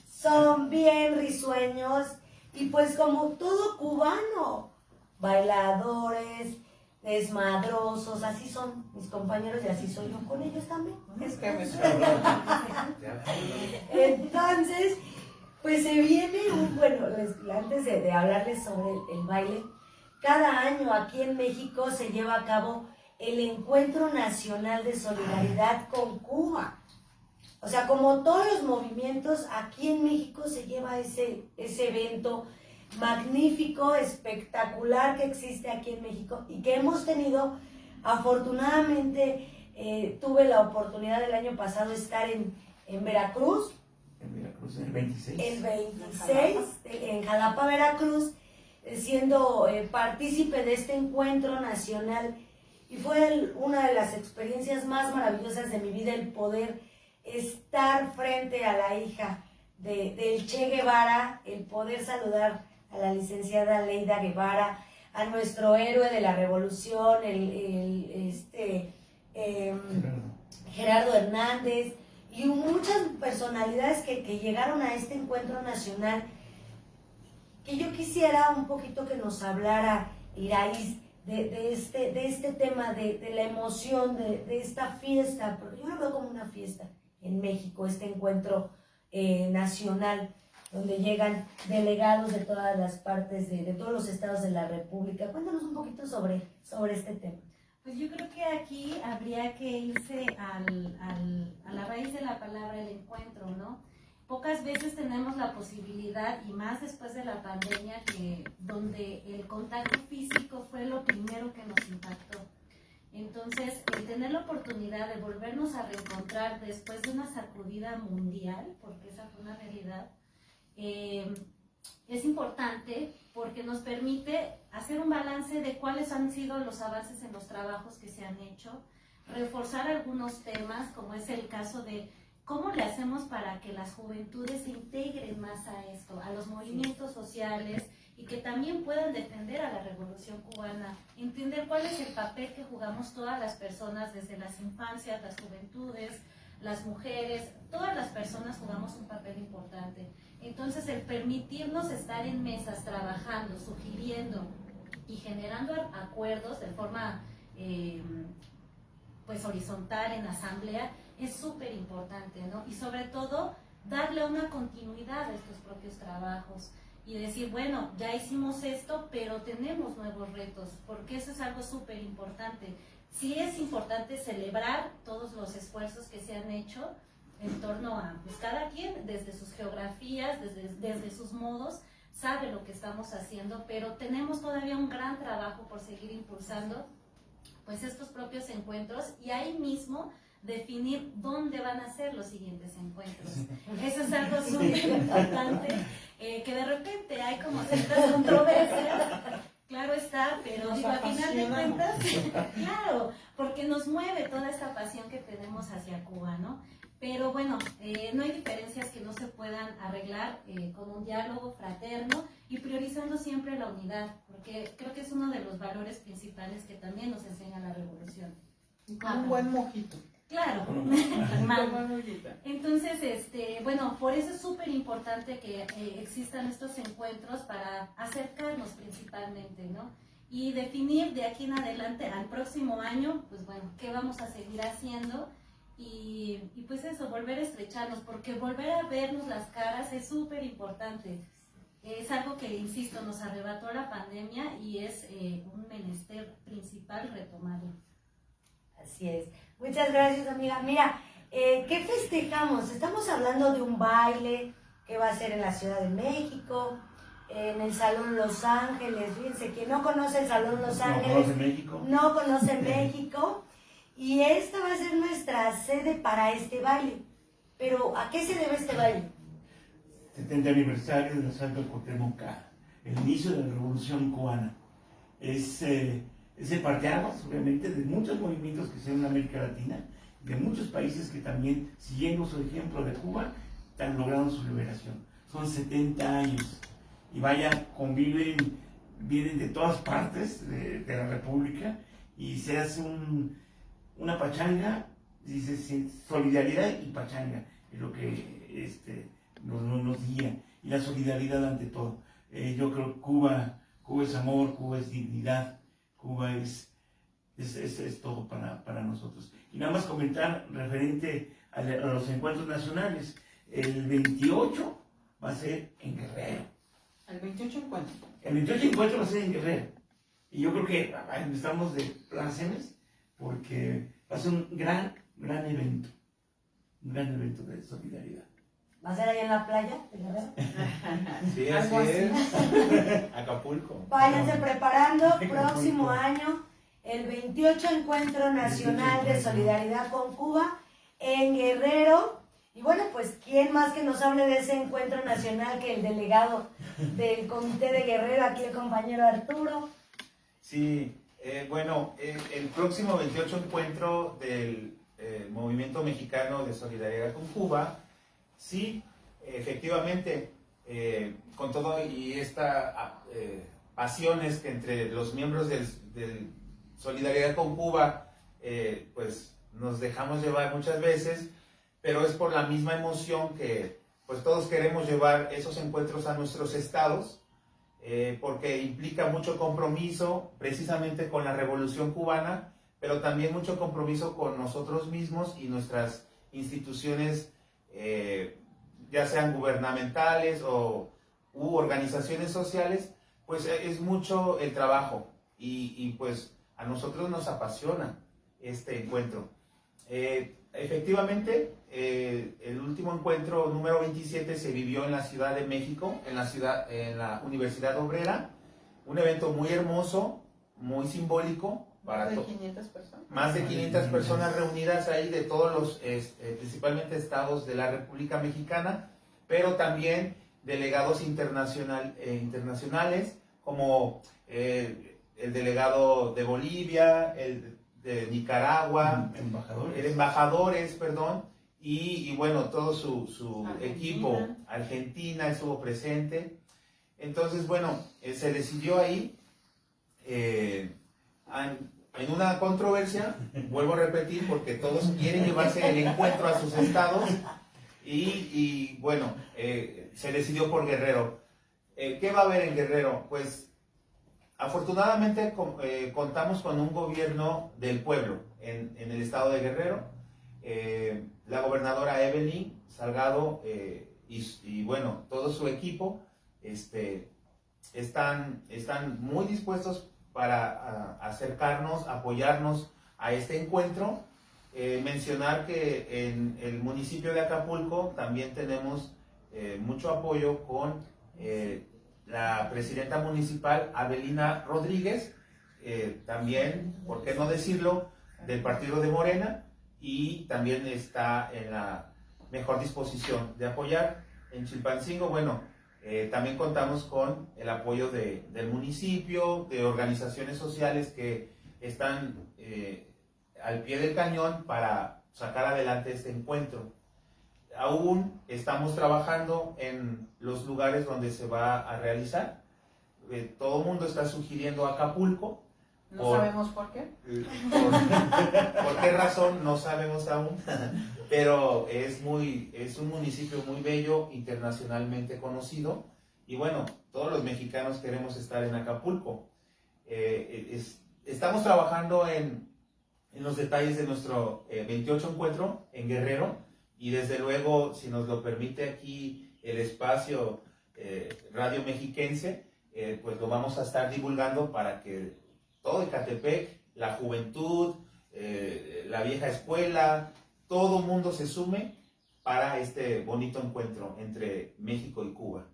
Speaker 1: son bien risueños, y pues como todo cubano, bailadores, desmadrosos, así son mis compañeros y así soy yo con ellos también. Entonces, pues se viene antes de hablarles sobre el baile, cada año aquí en México se lleva a cabo el Encuentro Nacional de Solidaridad con Cuba. O sea, como todos los movimientos, aquí en México se lleva ese evento magnífico, espectacular que existe aquí en México y que hemos tenido, afortunadamente, tuve la oportunidad el año pasado de estar en Veracruz.
Speaker 4: En Veracruz, el 26.
Speaker 1: El 26, en Jalapa, Veracruz, siendo partícipe de este encuentro nacional. Y fue una de las experiencias más maravillosas de mi vida el poder estar frente a la hija del Che Guevara, el poder saludar a la licenciada Leida Guevara, a nuestro héroe de la revolución, Gerardo Hernández, y muchas personalidades que llegaron a este encuentro nacional, que yo quisiera un poquito que nos hablara Iraíz de este tema, de la emoción, de esta fiesta, porque yo lo veo como una fiesta en México, este encuentro nacional, donde llegan delegados de todas las partes, de todos los estados de la República. Cuéntanos un poquito sobre este tema.
Speaker 6: Pues yo creo que aquí habría que irse a la raíz de la palabra, el encuentro, ¿no? Pocas veces tenemos la posibilidad, y más después de la pandemia, donde el contacto físico fue lo primero que nos impactó. Entonces, el tener la oportunidad de volvernos a reencontrar después de una sacudida mundial, porque esa fue una realidad, es importante porque nos permite hacer un balance de cuáles han sido los avances en los trabajos que se han hecho, reforzar algunos temas, como es el caso de cómo le hacemos para que las juventudes se integren más a esto, a los movimientos sociales, y que también puedan defender a la Revolución Cubana, entender cuál es el papel que jugamos todas las personas, desde las infancias, las juventudes, las mujeres, todas las personas jugamos un papel importante. Entonces, el permitirnos estar en mesas, trabajando, sugiriendo y generando acuerdos de forma pues horizontal en asamblea, es súper importante, ¿no? Y sobre todo, darle una continuidad a estos propios trabajos y decir, bueno, ya hicimos esto, pero tenemos nuevos retos, porque eso es algo súper importante. Sí es importante celebrar todos los esfuerzos que se han hecho en torno a, pues cada quien desde sus geografías, desde sus modos, sabe lo que estamos haciendo, pero tenemos todavía un gran trabajo por seguir impulsando pues estos propios encuentros, y ahí mismo definir dónde van a ser los siguientes encuentros. Eso es algo súper importante, que de repente hay como ciertas controversias, claro está, pero digo, al final de cuentas, claro, porque nos mueve toda esta pasión que tenemos hacia Cuba, ¿no? Pero bueno, no hay diferencias que no se puedan arreglar con un diálogo fraterno y priorizando siempre la unidad, porque creo que es uno de los valores principales que también nos enseña la revolución.
Speaker 2: Y con un buen mojito.
Speaker 6: Claro, entonces, bueno, por eso es súper importante que existan estos encuentros para acercarnos principalmente, ¿no? Y definir de aquí en adelante al próximo año, pues bueno, qué vamos a seguir haciendo. Y pues eso, volver a estrecharnos, porque volver a vernos las caras es súper importante. Es algo que, insisto, nos arrebató la pandemia y es un menester principal retomarlo.
Speaker 1: Así es. Muchas gracias, amiga. Mira, ¿qué festejamos? Estamos hablando de un baile que va a ser en la Ciudad de México, en el Salón Los Ángeles. Fíjense, quien no conoce el Salón Los Ángeles, no conoce México. Y esta va a ser nuestra sede para este baile. Pero, ¿a qué se debe este baile?
Speaker 4: 70 aniversario del asalto al Cuauhtémoc, el inicio de la Revolución Cubana. Es el parteaguas, obviamente, de muchos movimientos que se dan en América Latina, de muchos países que también, siguiendo su ejemplo de Cuba, están logrando su liberación. Son 70 años. Y vaya, vienen de todas partes de la República, y se hace una pachanga, dice solidaridad y pachanga, es lo que nos guía, y la solidaridad ante todo. Yo creo que Cuba es amor, Cuba es dignidad, Cuba es todo para nosotros. Y nada más comentar referente a los encuentros nacionales, el 28 va a ser en Guerrero.
Speaker 2: ¿El 28 encuentro?
Speaker 4: El 28 encuentro va a ser en Guerrero, y yo creo que estamos de plácemes, porque va a ser un gran evento de solidaridad.
Speaker 1: ¿Va a ser ahí en la playa de Guerrero?
Speaker 3: Sí,
Speaker 2: Algo
Speaker 3: así
Speaker 2: así.
Speaker 3: es. Acapulco.
Speaker 1: Váyanse preparando, próximo año, el 28 Encuentro Nacional de Solidaridad con Cuba en Guerrero. Y bueno, pues, ¿quién más que nos hable de ese encuentro nacional que el delegado del Comité de Guerrero, aquí el compañero Arturo?
Speaker 3: Sí, bueno, el próximo 28 encuentro del Movimiento Mexicano de Solidaridad con Cuba, sí, efectivamente, con todo y esta pasiones que entre los miembros del Solidaridad con Cuba, pues nos dejamos llevar muchas veces, pero es por la misma emoción que pues todos queremos llevar esos encuentros a nuestros estados, porque implica mucho compromiso precisamente con la Revolución Cubana, pero también mucho compromiso con nosotros mismos y nuestras instituciones, ya sean gubernamentales u organizaciones sociales. Pues es mucho el trabajo y pues a nosotros nos apasiona este encuentro. Efectivamente, el último encuentro número 27 se vivió en la Ciudad de México, en la Universidad Obrera, un evento muy hermoso, muy simbólico.
Speaker 2: Más de 500 personas.
Speaker 3: Más de 500 personas reunidas ahí de todos los, principalmente estados de la República Mexicana, pero también delegados internacionales, como el delegado de Bolivia, el de Nicaragua, embajadores, perdón, y bueno, todo su equipo. Argentina estuvo presente. Entonces, bueno, se decidió ahí, en una controversia, vuelvo a repetir, porque todos quieren llevarse el encuentro a sus estados, y bueno, se decidió por Guerrero. ¿Qué va a haber en Guerrero? Pues afortunadamente contamos con un gobierno del pueblo en el estado de Guerrero. La gobernadora Evelyn Salgado y bueno, todo su equipo están muy dispuestos para acercarnos, apoyarnos a este encuentro. Mencionar que en el municipio de Acapulco también tenemos mucho apoyo con la presidenta municipal Abelina Rodríguez, también, ¿por qué no decirlo?, del partido de Morena, y también está en la mejor disposición de apoyar. En Chilpancingo, bueno, también contamos con el apoyo del municipio, de organizaciones sociales que están al pie del cañón para sacar adelante este encuentro. Aún estamos trabajando en los lugares donde se va a realizar. Todo el mundo está sugiriendo Acapulco.
Speaker 2: No sabemos por qué.
Speaker 3: ¿Por qué razón? No sabemos aún. Pero es un municipio muy bello, internacionalmente conocido. Y bueno, todos los mexicanos queremos estar en Acapulco. Estamos trabajando en los detalles de nuestro 28 encuentro en Guerrero. Y desde luego, si nos lo permite aquí el espacio Radio Mexiquense, pues lo vamos a estar divulgando para que todo Ecatepec, la juventud, la vieja escuela, todo mundo se sume para este bonito encuentro entre México y Cuba.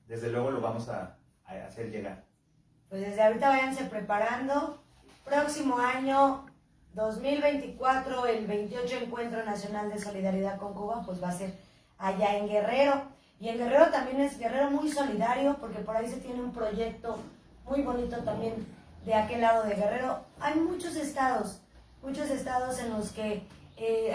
Speaker 3: Desde luego lo vamos a hacer llegar.
Speaker 1: Pues desde ahorita váyanse preparando. Próximo año 2024, el 28 Encuentro Nacional de Solidaridad con Cuba, pues va a ser allá en Guerrero. Y en Guerrero también es Guerrero muy solidario, porque por ahí se tiene un proyecto muy bonito también de aquel lado de Guerrero. Hay muchos estados en los que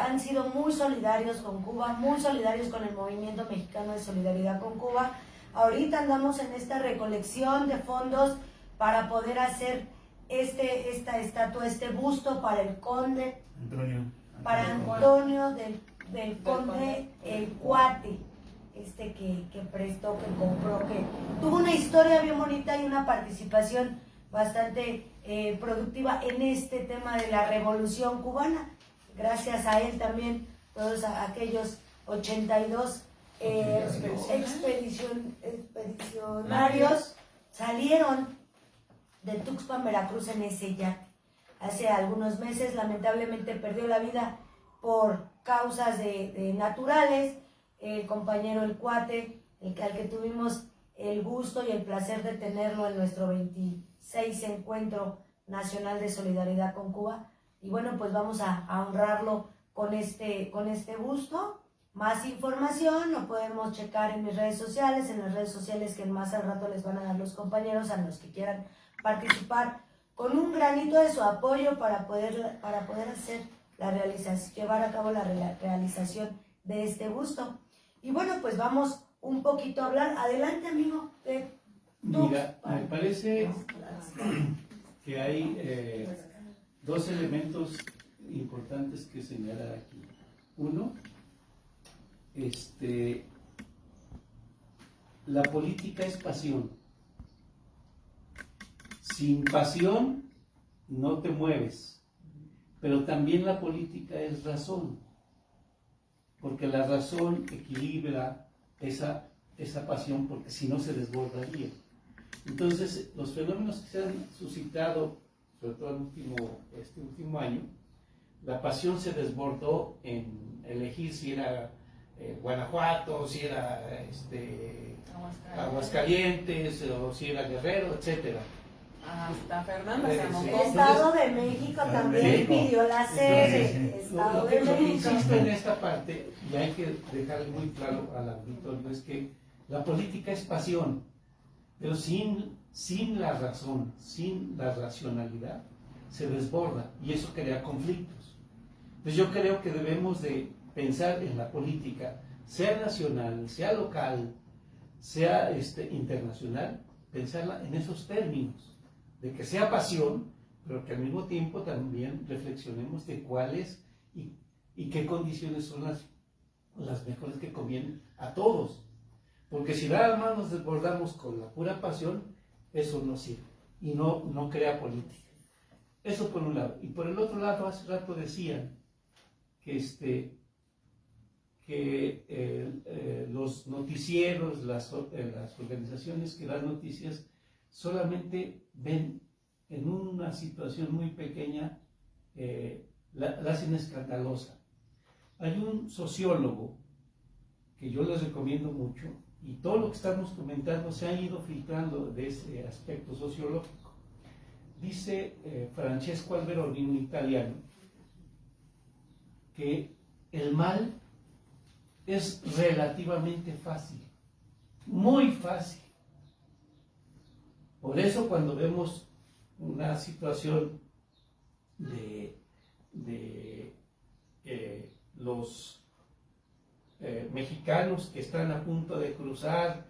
Speaker 1: han sido muy solidarios con Cuba, muy solidarios con el Movimiento Mexicano de Solidaridad con Cuba. Ahorita andamos en esta recolección de fondos para poder hacer esta estatua, este busto para el conde, para Antonio del Conde el Cuate, que prestó, que compró, que tuvo una historia bien bonita y una participación bastante productiva en este tema de la Revolución Cubana. Gracias a él también, todos aquellos 82 expedicionarios salieron de Tuxpan, Veracruz, en ese yate. Hace algunos meses lamentablemente perdió la vida por causas naturales. el compañero El Cuate, al que tuvimos el gusto y el placer de tenerlo en nuestro 26 Encuentro Nacional de Solidaridad con Cuba. Y bueno, pues vamos a honrarlo con este gusto. Más información lo podemos checar en mis redes sociales, en las redes sociales que más al rato les van a dar los compañeros a los que quieran participar con un granito de su apoyo para poder hacer la realización, llevar a cabo la realización de este gusto. Y bueno, pues vamos un poquito a hablar. Adelante, amigo.
Speaker 5: Mira, me parece que hay dos elementos importantes que señalar aquí. Uno, la política es pasión. Sin pasión no te mueves, pero también la política es razón, porque la razón equilibra esa pasión, porque si no se desbordaría. Entonces, los fenómenos que se han suscitado, sobre todo este último año, la pasión se desbordó en elegir si era Guanajuato, si era Aguascalientes, o si era Guerrero, etcétera.
Speaker 2: Hasta Fernanda se
Speaker 5: Sí.
Speaker 2: anotó.
Speaker 1: Estado de México también pidió la sede. Estado de
Speaker 5: Lo que
Speaker 1: México.
Speaker 5: insisto en esta parte, y hay que dejarle muy claro al auditorio, es que la política es pasión, pero sin la razón, sin la racionalidad, se desborda y eso crea conflictos. Entonces yo creo que debemos de pensar en la política, sea nacional, sea local, sea internacional, pensarla en esos términos, de que sea pasión, pero que al mismo tiempo también reflexionemos de cuáles y qué condiciones son las mejores que convienen a todos. Porque si nada más nos desbordamos con la pura pasión, eso no sirve y no crea política. Eso por un lado. Y por el otro lado, hace rato decían que los noticieros, las organizaciones que dan noticias, solamente ven en una situación muy pequeña, la hacen escandalosa. Hay un sociólogo que yo les recomiendo mucho, y todo lo que estamos comentando se ha ido filtrando de ese aspecto sociológico. Dice Francesco Alberoni, un italiano, que el mal es relativamente fácil, muy fácil. Por eso cuando vemos una situación de los mexicanos que están a punto de cruzar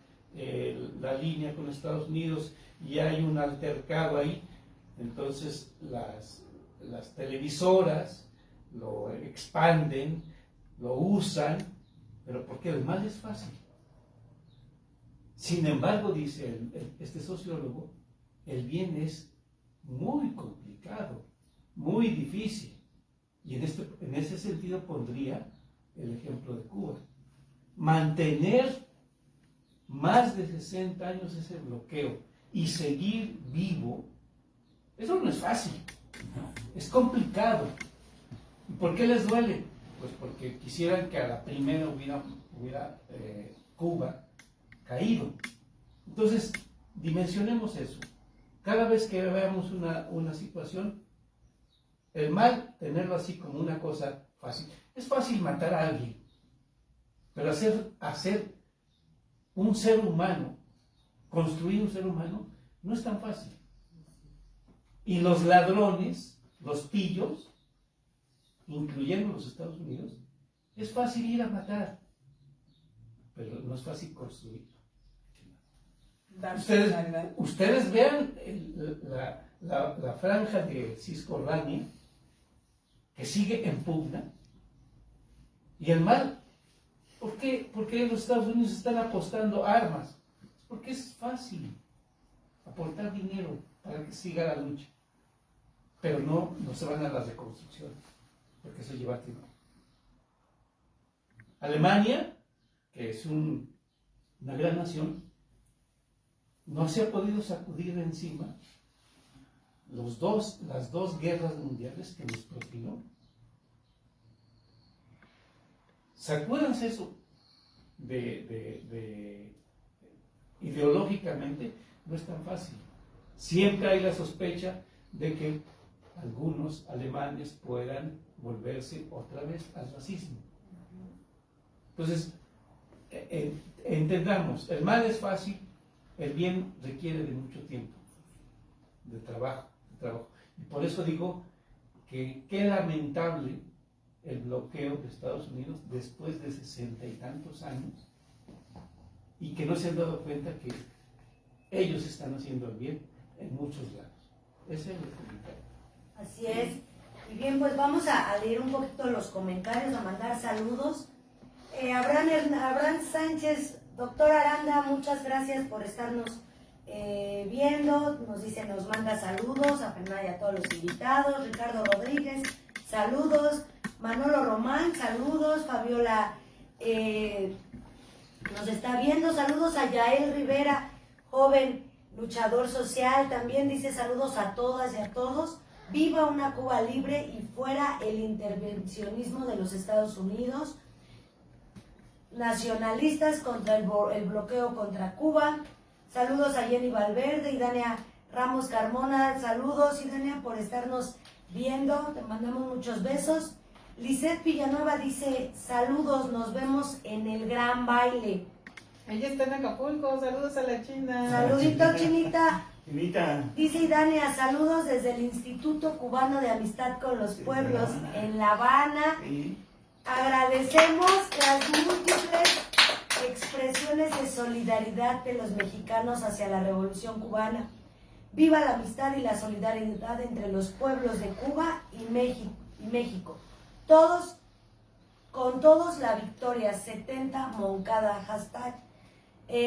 Speaker 5: la línea con Estados Unidos y hay un altercado ahí, entonces las televisoras lo expanden, lo usan, pero porque el mal es fácil. Sin embargo, dice este sociólogo, el bien es muy complicado, muy difícil. Y en ese sentido pondría el ejemplo de Cuba. Mantener más de 60 años ese bloqueo y seguir vivo, eso no es fácil, es complicado. ¿Y por qué les duele? Pues porque quisieran que a la primera hubiera Cuba caído. Entonces, dimensionemos eso. Cada vez que veamos una situación, el mal, tenerlo así como una cosa fácil. Es fácil matar a alguien, pero hacer un ser humano, construir un ser humano, no es tan fácil. Y los ladrones, los pillos, incluyendo los Estados Unidos, es fácil ir a matar, pero no es fácil construir. Ustedes vean la franja de Cisjordania que sigue en pugna, y el mal, ¿por qué los Estados Unidos están apostando armas? Porque es fácil aportar dinero para que siga la lucha, pero no se van a la reconstrucción, porque eso lleva tiempo. Alemania, que es una gran nación, no se ha podido sacudir de encima las dos guerras mundiales que nos propinó. Sacúdanse eso ideológicamente no es tan fácil. Siempre hay la sospecha de que algunos alemanes puedan volverse otra vez al racismo. Entonces, entendamos, el mal es fácil, el bien requiere de mucho tiempo, de trabajo. Y por eso digo que qué lamentable el bloqueo de Estados Unidos después de 60 y tantos años, y que no se han dado cuenta que ellos están haciendo el bien en muchos lados. Ese es el comentario.
Speaker 1: Así es. Y bien, pues vamos a leer un poquito los comentarios, a mandar saludos. Abraham Sánchez, doctor Aranda, muchas gracias por estarnos viendo. Nos dice, nos manda saludos a Fernanda y a todos los invitados. Ricardo Rodríguez, saludos. Manolo Román, saludos. Fabiola nos está viendo. Saludos a Yael Rivera, joven luchador social. También dice saludos a todas y a todos. Viva una Cuba libre y fuera el intervencionismo de los Estados Unidos. Nacionalistas contra el bloqueo contra Cuba. Saludos a Jenny Valverde y Dania Ramos Carmona. Saludos, Idania, por estarnos viendo. Te mandamos muchos besos. Lisette Villanueva dice, saludos, nos vemos en el gran baile.
Speaker 2: Ella está en Acapulco, saludos a la China.
Speaker 1: Saludito, Chinita.
Speaker 4: Chinita.
Speaker 1: Dice Idania, saludos desde el Instituto Cubano de Amistad con los Pueblos en La Habana.
Speaker 4: Sí.
Speaker 1: Agradecemos las múltiples expresiones de solidaridad de los mexicanos hacia la Revolución Cubana. Viva la amistad y la solidaridad entre los pueblos de Cuba y México. Todos, con todos la victoria. 70 Moncada, hashtag.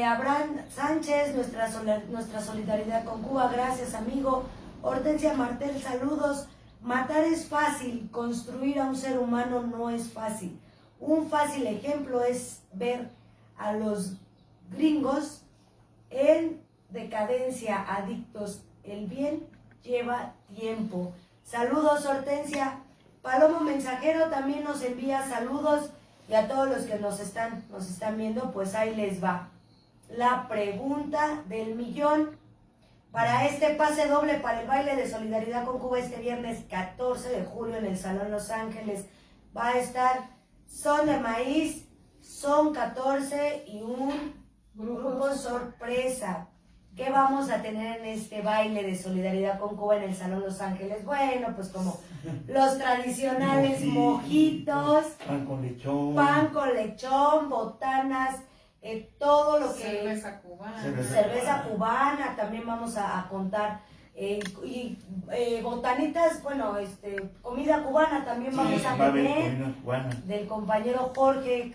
Speaker 1: Abraham Sánchez, nuestra solidaridad con Cuba. Gracias, amigo. Hortensia Martel, saludos. Matar es fácil, construir a un ser humano no es fácil. Un fácil ejemplo es ver a los gringos en decadencia, adictos. El bien lleva tiempo. Saludos, Hortensia. Palomo Mensajero también nos envía saludos, y a todos los que nos están viendo, pues ahí les va la pregunta del millón. Para este pase doble para el baile de solidaridad con Cuba este viernes 14 de julio en el Salón Los Ángeles, va a estar Son de Maíz, Son 14 y un grupo sorpresa. ¿Qué vamos a tener en este baile de solidaridad con Cuba en el Salón Los Ángeles? Bueno, pues como los tradicionales mojitos,
Speaker 4: pan con
Speaker 1: lechón, botanas, todo lo que...
Speaker 2: Cerveza cubana.
Speaker 1: Cerveza cubana, también vamos a contar. Botanitas, bueno, comida cubana también vamos a tener. Del compañero Jorge,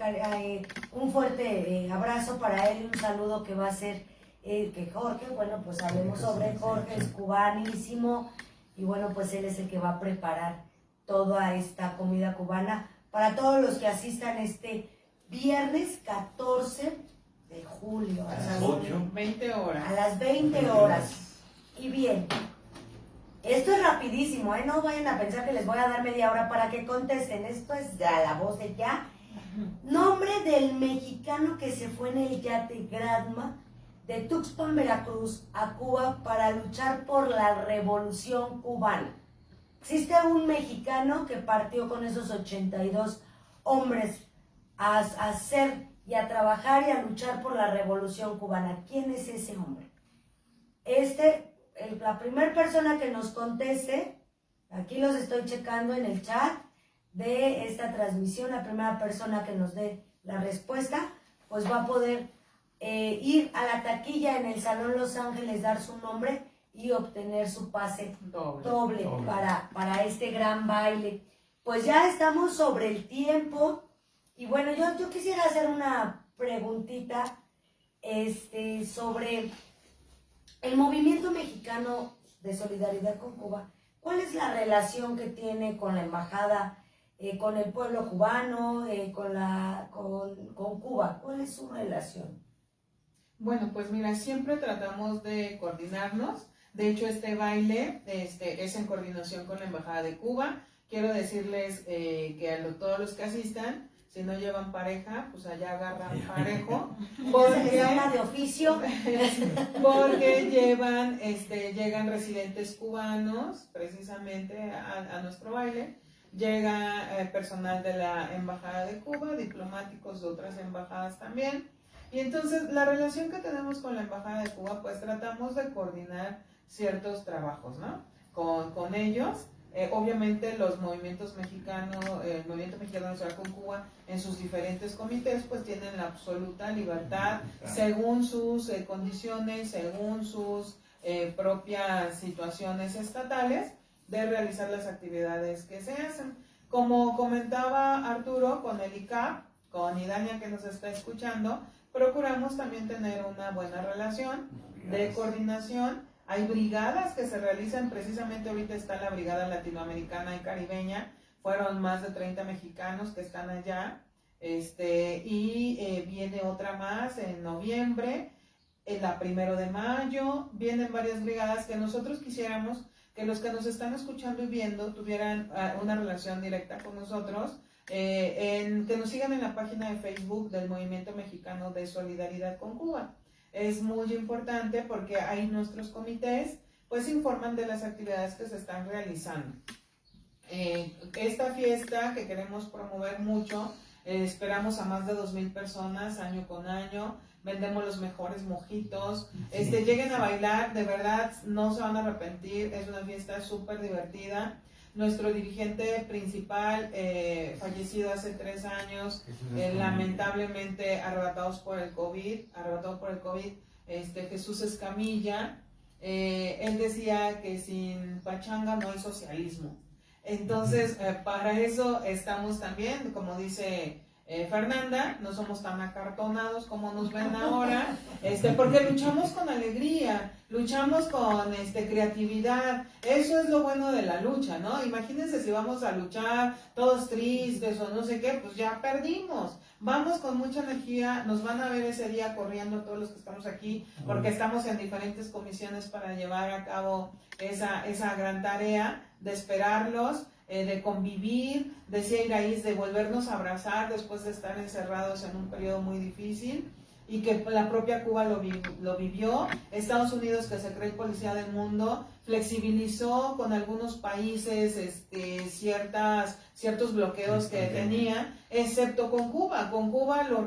Speaker 1: un fuerte abrazo para él y un saludo que va a ser que Jorge, bueno, pues hablemos sobre Jorge, es cubanísimo y bueno, pues él es el que va a preparar toda esta comida cubana para todos los que asistan este viernes 14 de julio
Speaker 4: a las 8,
Speaker 2: 20 horas.
Speaker 1: A las 20 horas. Y bien, esto es rapidísimo, no vayan a pensar que les voy a dar media hora para que contesten, esto es ya la voz de ya. Nombre del mexicano que se fue en el yate Granma de Tuxpan, Veracruz, a Cuba para luchar por la revolución cubana. Existe un mexicano que partió con esos 82 hombres a hacer y a trabajar y a luchar por la revolución cubana. ¿Quién es ese hombre? La primera persona que nos conteste, aquí los estoy checando en el chat de esta transmisión, la primera persona que nos dé la respuesta, pues va a poder ir a la taquilla en el Salón Los Ángeles, dar su nombre y obtener su pase doble. Para este gran baile. Pues ya estamos sobre el tiempo y bueno, yo quisiera hacer una preguntita sobre el movimiento mexicano de solidaridad con Cuba. ¿Cuál es la relación que tiene con la embajada, con el pueblo cubano, con Cuba? ¿Cuál es su relación?
Speaker 2: Bueno, pues mira, siempre tratamos de coordinarnos. De hecho, este baile es en coordinación con la Embajada de Cuba. Quiero decirles que a todos los que asistan, si no llevan pareja, pues allá agarran parejo,
Speaker 1: Se llama de oficio.
Speaker 2: porque llegan residentes cubanos precisamente a nuestro baile, llega personal de la Embajada de Cuba, diplomáticos de otras embajadas también, y entonces la relación que tenemos con la Embajada de Cuba, pues tratamos de coordinar ciertos trabajos, ¿no? Con ellos. Obviamente los movimientos mexicanos, el movimiento mexicano nacional con Cuba en sus diferentes comités pues tienen la absoluta libertad según sus condiciones, según sus propias situaciones estatales de realizar las actividades que se hacen. Como comentaba Arturo con el ICAP, con Idania que nos está escuchando, procuramos también tener una buena relación de coordinación. Hay brigadas que se realizan, precisamente ahorita está la Brigada Latinoamericana y Caribeña, fueron más de 30 mexicanos que están allá, viene otra más en noviembre, la 1 de mayo, vienen varias brigadas que nosotros quisiéramos que los que nos están escuchando y viendo tuvieran una relación directa con nosotros, que nos sigan en la página de Facebook del Movimiento Mexicano de Solidaridad con Cuba. Es muy importante porque ahí nuestros comités pues informan de las actividades que se están realizando. Esta fiesta que queremos promover mucho, esperamos a más de 2,000 personas año con año, vendemos los mejores mojitos, lleguen a bailar, de verdad no se van a arrepentir, es una fiesta súper divertida. Nuestro dirigente principal, fallecido hace 3 años, lamentablemente arrebatado por el COVID, Jesús Escamilla, él decía que sin pachanga no hay socialismo. Entonces, para eso estamos también, como dice Fernanda, no somos tan acartonados como nos ven ahora, porque luchamos con alegría, luchamos con creatividad. Eso es lo bueno de la lucha, ¿no? Imagínense si vamos a luchar todos tristes o no sé qué, pues ya perdimos. Vamos con mucha energía, nos van a ver ese día corriendo todos los que estamos aquí, porque estamos en diferentes comisiones para llevar a cabo esa gran tarea de esperarlos, de convivir, decía Iraíz, de volvernos a abrazar después de estar encerrados en un periodo muy difícil, y que la propia Cuba lo vivió. Estados Unidos, que se cree el policía del mundo, flexibilizó con algunos países ciertos bloqueos que tenía, excepto con Cuba. Con Cuba lo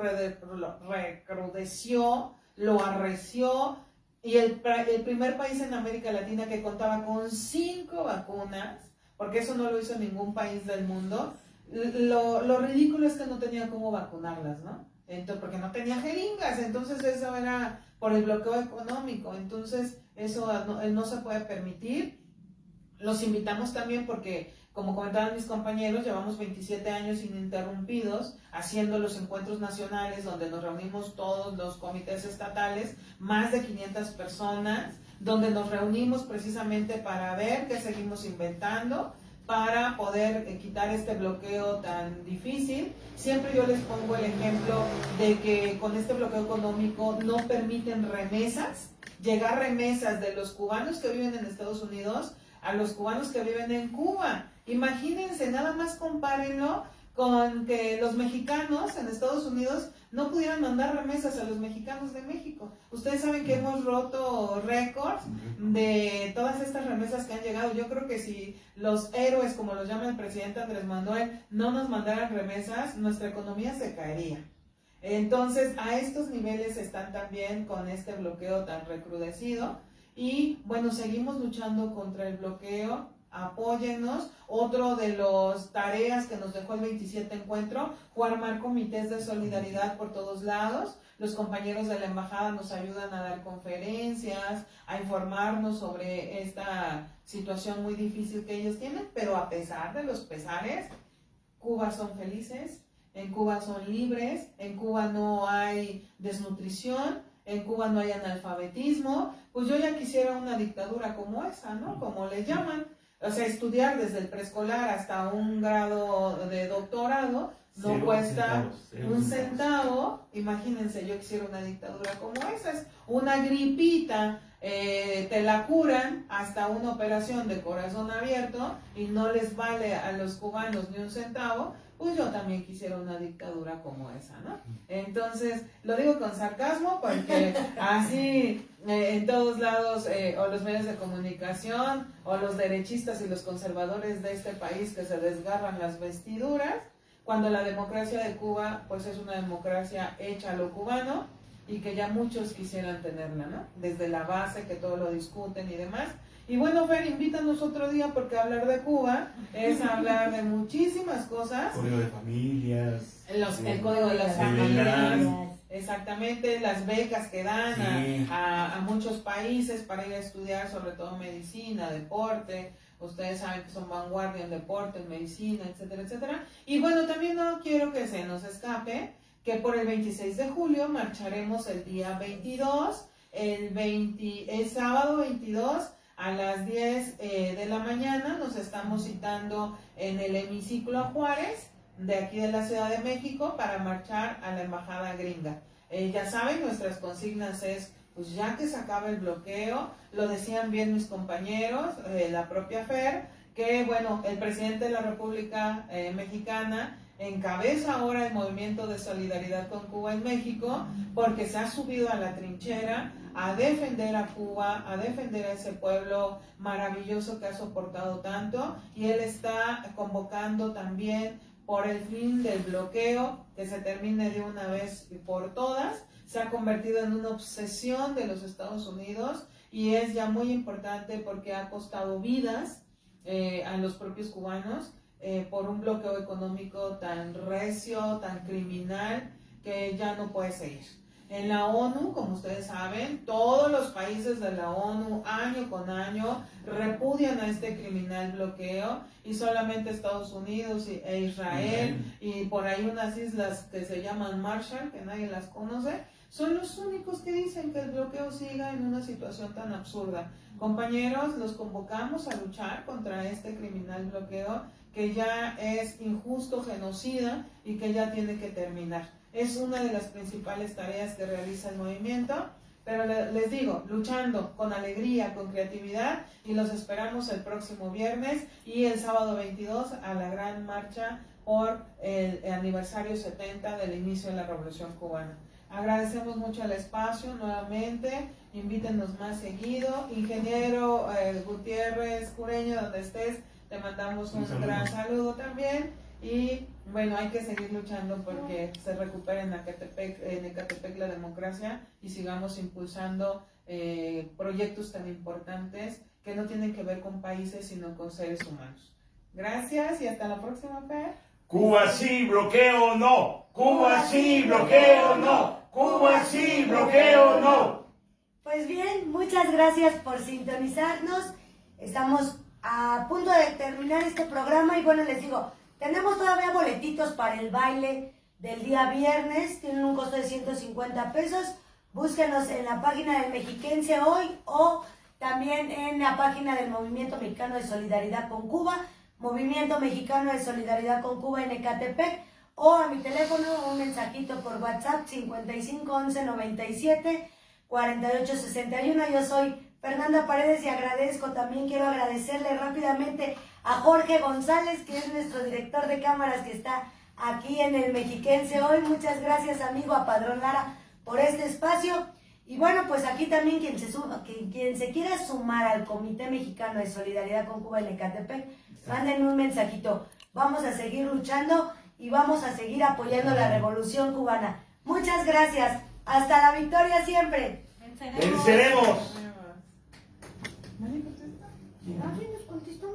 Speaker 2: recrudeció, lo arreció, y el primer país en América Latina que contaba con 5 vacunas, porque eso no lo hizo ningún país del mundo. Lo ridículo es que no tenía cómo vacunarlas, ¿no? Entonces, porque no tenía jeringas, entonces eso era por el bloqueo económico, entonces eso no se puede permitir. Los invitamos también porque, como comentaban mis compañeros, llevamos 27 años ininterrumpidos haciendo los encuentros nacionales donde nos reunimos todos los comités estatales, más de 500 personas, donde nos reunimos precisamente para ver qué seguimos inventando para poder quitar este bloqueo tan difícil. Siempre yo les pongo el ejemplo de que con este bloqueo económico no permiten remesas, llegar remesas de los cubanos que viven en Estados Unidos a los cubanos que viven en Cuba. Imagínense, nada más compárenlo con que los mexicanos en Estados Unidos no pudieran mandar remesas a los mexicanos de México. Ustedes saben que hemos roto récords de todas estas remesas que han llegado. Yo creo que si los héroes, como los llama el presidente Andrés Manuel, no nos mandaran remesas, nuestra economía se caería. Entonces, a estos niveles están también con este bloqueo tan recrudecido. Y bueno, seguimos luchando contra el bloqueo. Apóyennos. Otro de las tareas que nos dejó el 27 encuentro fue armar comités de solidaridad por todos lados. Los compañeros de la embajada nos ayudan a dar conferencias, a informarnos sobre esta situación muy difícil que ellos tienen, pero a pesar de los pesares, Cuba son felices, en Cuba son libres, en Cuba no hay desnutrición, en Cuba no hay analfabetismo. Pues yo ya quisiera una dictadura como esa, ¿no? Como le llaman. O sea, estudiar desde el preescolar hasta un grado de doctorado no cuesta un centavo. Imagínense, yo quisiera una dictadura como esa. Es una gripita te la curan hasta una operación de corazón abierto y no les vale a los cubanos ni un centavo, pues yo también quisiera una dictadura como esa, ¿no? Entonces, lo digo con sarcasmo porque así en todos lados, o los medios de comunicación, o los derechistas y los conservadores de este país que se desgarran las vestiduras, cuando la democracia de Cuba, pues es una democracia hecha a lo cubano, y que ya muchos quisieran tenerla, ¿no? Desde la base, que todo lo discuten y demás. Y bueno, Fer, invítanos otro día porque hablar de Cuba es hablar de muchísimas cosas.
Speaker 4: Código de familias.
Speaker 2: El código de las familias. Exactamente, las becas que dan a muchos países para ir a estudiar, sobre todo medicina, deporte. Ustedes saben que son vanguardia en deporte, en medicina, etcétera, etcétera. Y bueno, también no quiero que se nos escape que por el 26 de julio marcharemos el día 22, el sábado 22 a las 10 de la mañana. Nos estamos citando en el hemiciclo a Juárez, de aquí de la Ciudad de México, para marchar a la embajada gringa. Ya saben, nuestras consignas es, pues ya que se acabe el bloqueo, lo decían bien mis compañeros, la propia Fer, que bueno, el presidente de la República Mexicana encabeza ahora el movimiento de solidaridad con Cuba en México, porque se ha subido a la trinchera a defender a Cuba, a defender a ese pueblo maravilloso que ha soportado tanto, y él está convocando también por el fin del bloqueo, que se termine de una vez y por todas. Se ha convertido en una obsesión de los Estados Unidos y es ya muy importante porque ha costado vidas a los propios cubanos por un bloqueo económico tan recio, tan criminal, que ya no puede seguir. En la ONU, como ustedes saben, todos los países de la ONU, año con año, repudian a este criminal bloqueo, y solamente Estados Unidos e Israel, y por ahí unas islas que se llaman Marshall, que nadie las conoce, son los únicos que dicen que el bloqueo siga en una situación tan absurda. Compañeros, los convocamos a luchar contra este criminal bloqueo, que ya es injusto, genocida, y que ya tiene que terminar. Es una de las principales tareas que realiza el movimiento, pero les digo, luchando con alegría, con creatividad, y los esperamos el próximo viernes y el sábado 22 a la gran marcha por el aniversario 70 del inicio de la Revolución Cubana. Agradecemos mucho el espacio nuevamente, invítenos más seguido. Ingeniero Gutiérrez Cureño, donde estés, te mandamos un gran saludo también. Y bueno, hay que seguir luchando porque se recupere en Ecatepec la democracia y sigamos impulsando proyectos tan importantes que no tienen que ver con países sino con seres humanos. Gracias y hasta la próxima, Fer.
Speaker 4: Cuba sí, bloqueo no. Cuba sí, bloqueo no. Cuba sí, bloqueo no.
Speaker 1: Pues bien, muchas gracias por sintonizarnos. Estamos a punto de terminar este programa y bueno, les digo, tenemos todavía boletitos para el baile del día viernes, tienen un costo de 150 pesos. Búsquenos en la página del Mexiquense Hoy o también en la página del Movimiento Mexicano de Solidaridad con Cuba, Movimiento Mexicano de Solidaridad con Cuba en Ecatepec, o a mi teléfono un mensajito por WhatsApp 55 11 97 48 61. Yo soy Fernanda Paredes y quiero agradecerle rápidamente a Jorge González, que es nuestro director de cámaras que está aquí en el Mexiquense Hoy. Muchas gracias, amigo, a Padrón Lara por este espacio. Y bueno, pues aquí también quien se quiera sumar al Comité Mexicano de Solidaridad con Cuba en Ecatepec, manden un mensajito. Vamos a seguir luchando y vamos a seguir apoyando la revolución cubana. Muchas gracias. Hasta la victoria siempre.
Speaker 6: Venceremos.
Speaker 4: Venceremos.
Speaker 2: ¿Nadie contesta?
Speaker 1: ¿Alguien nos contestó?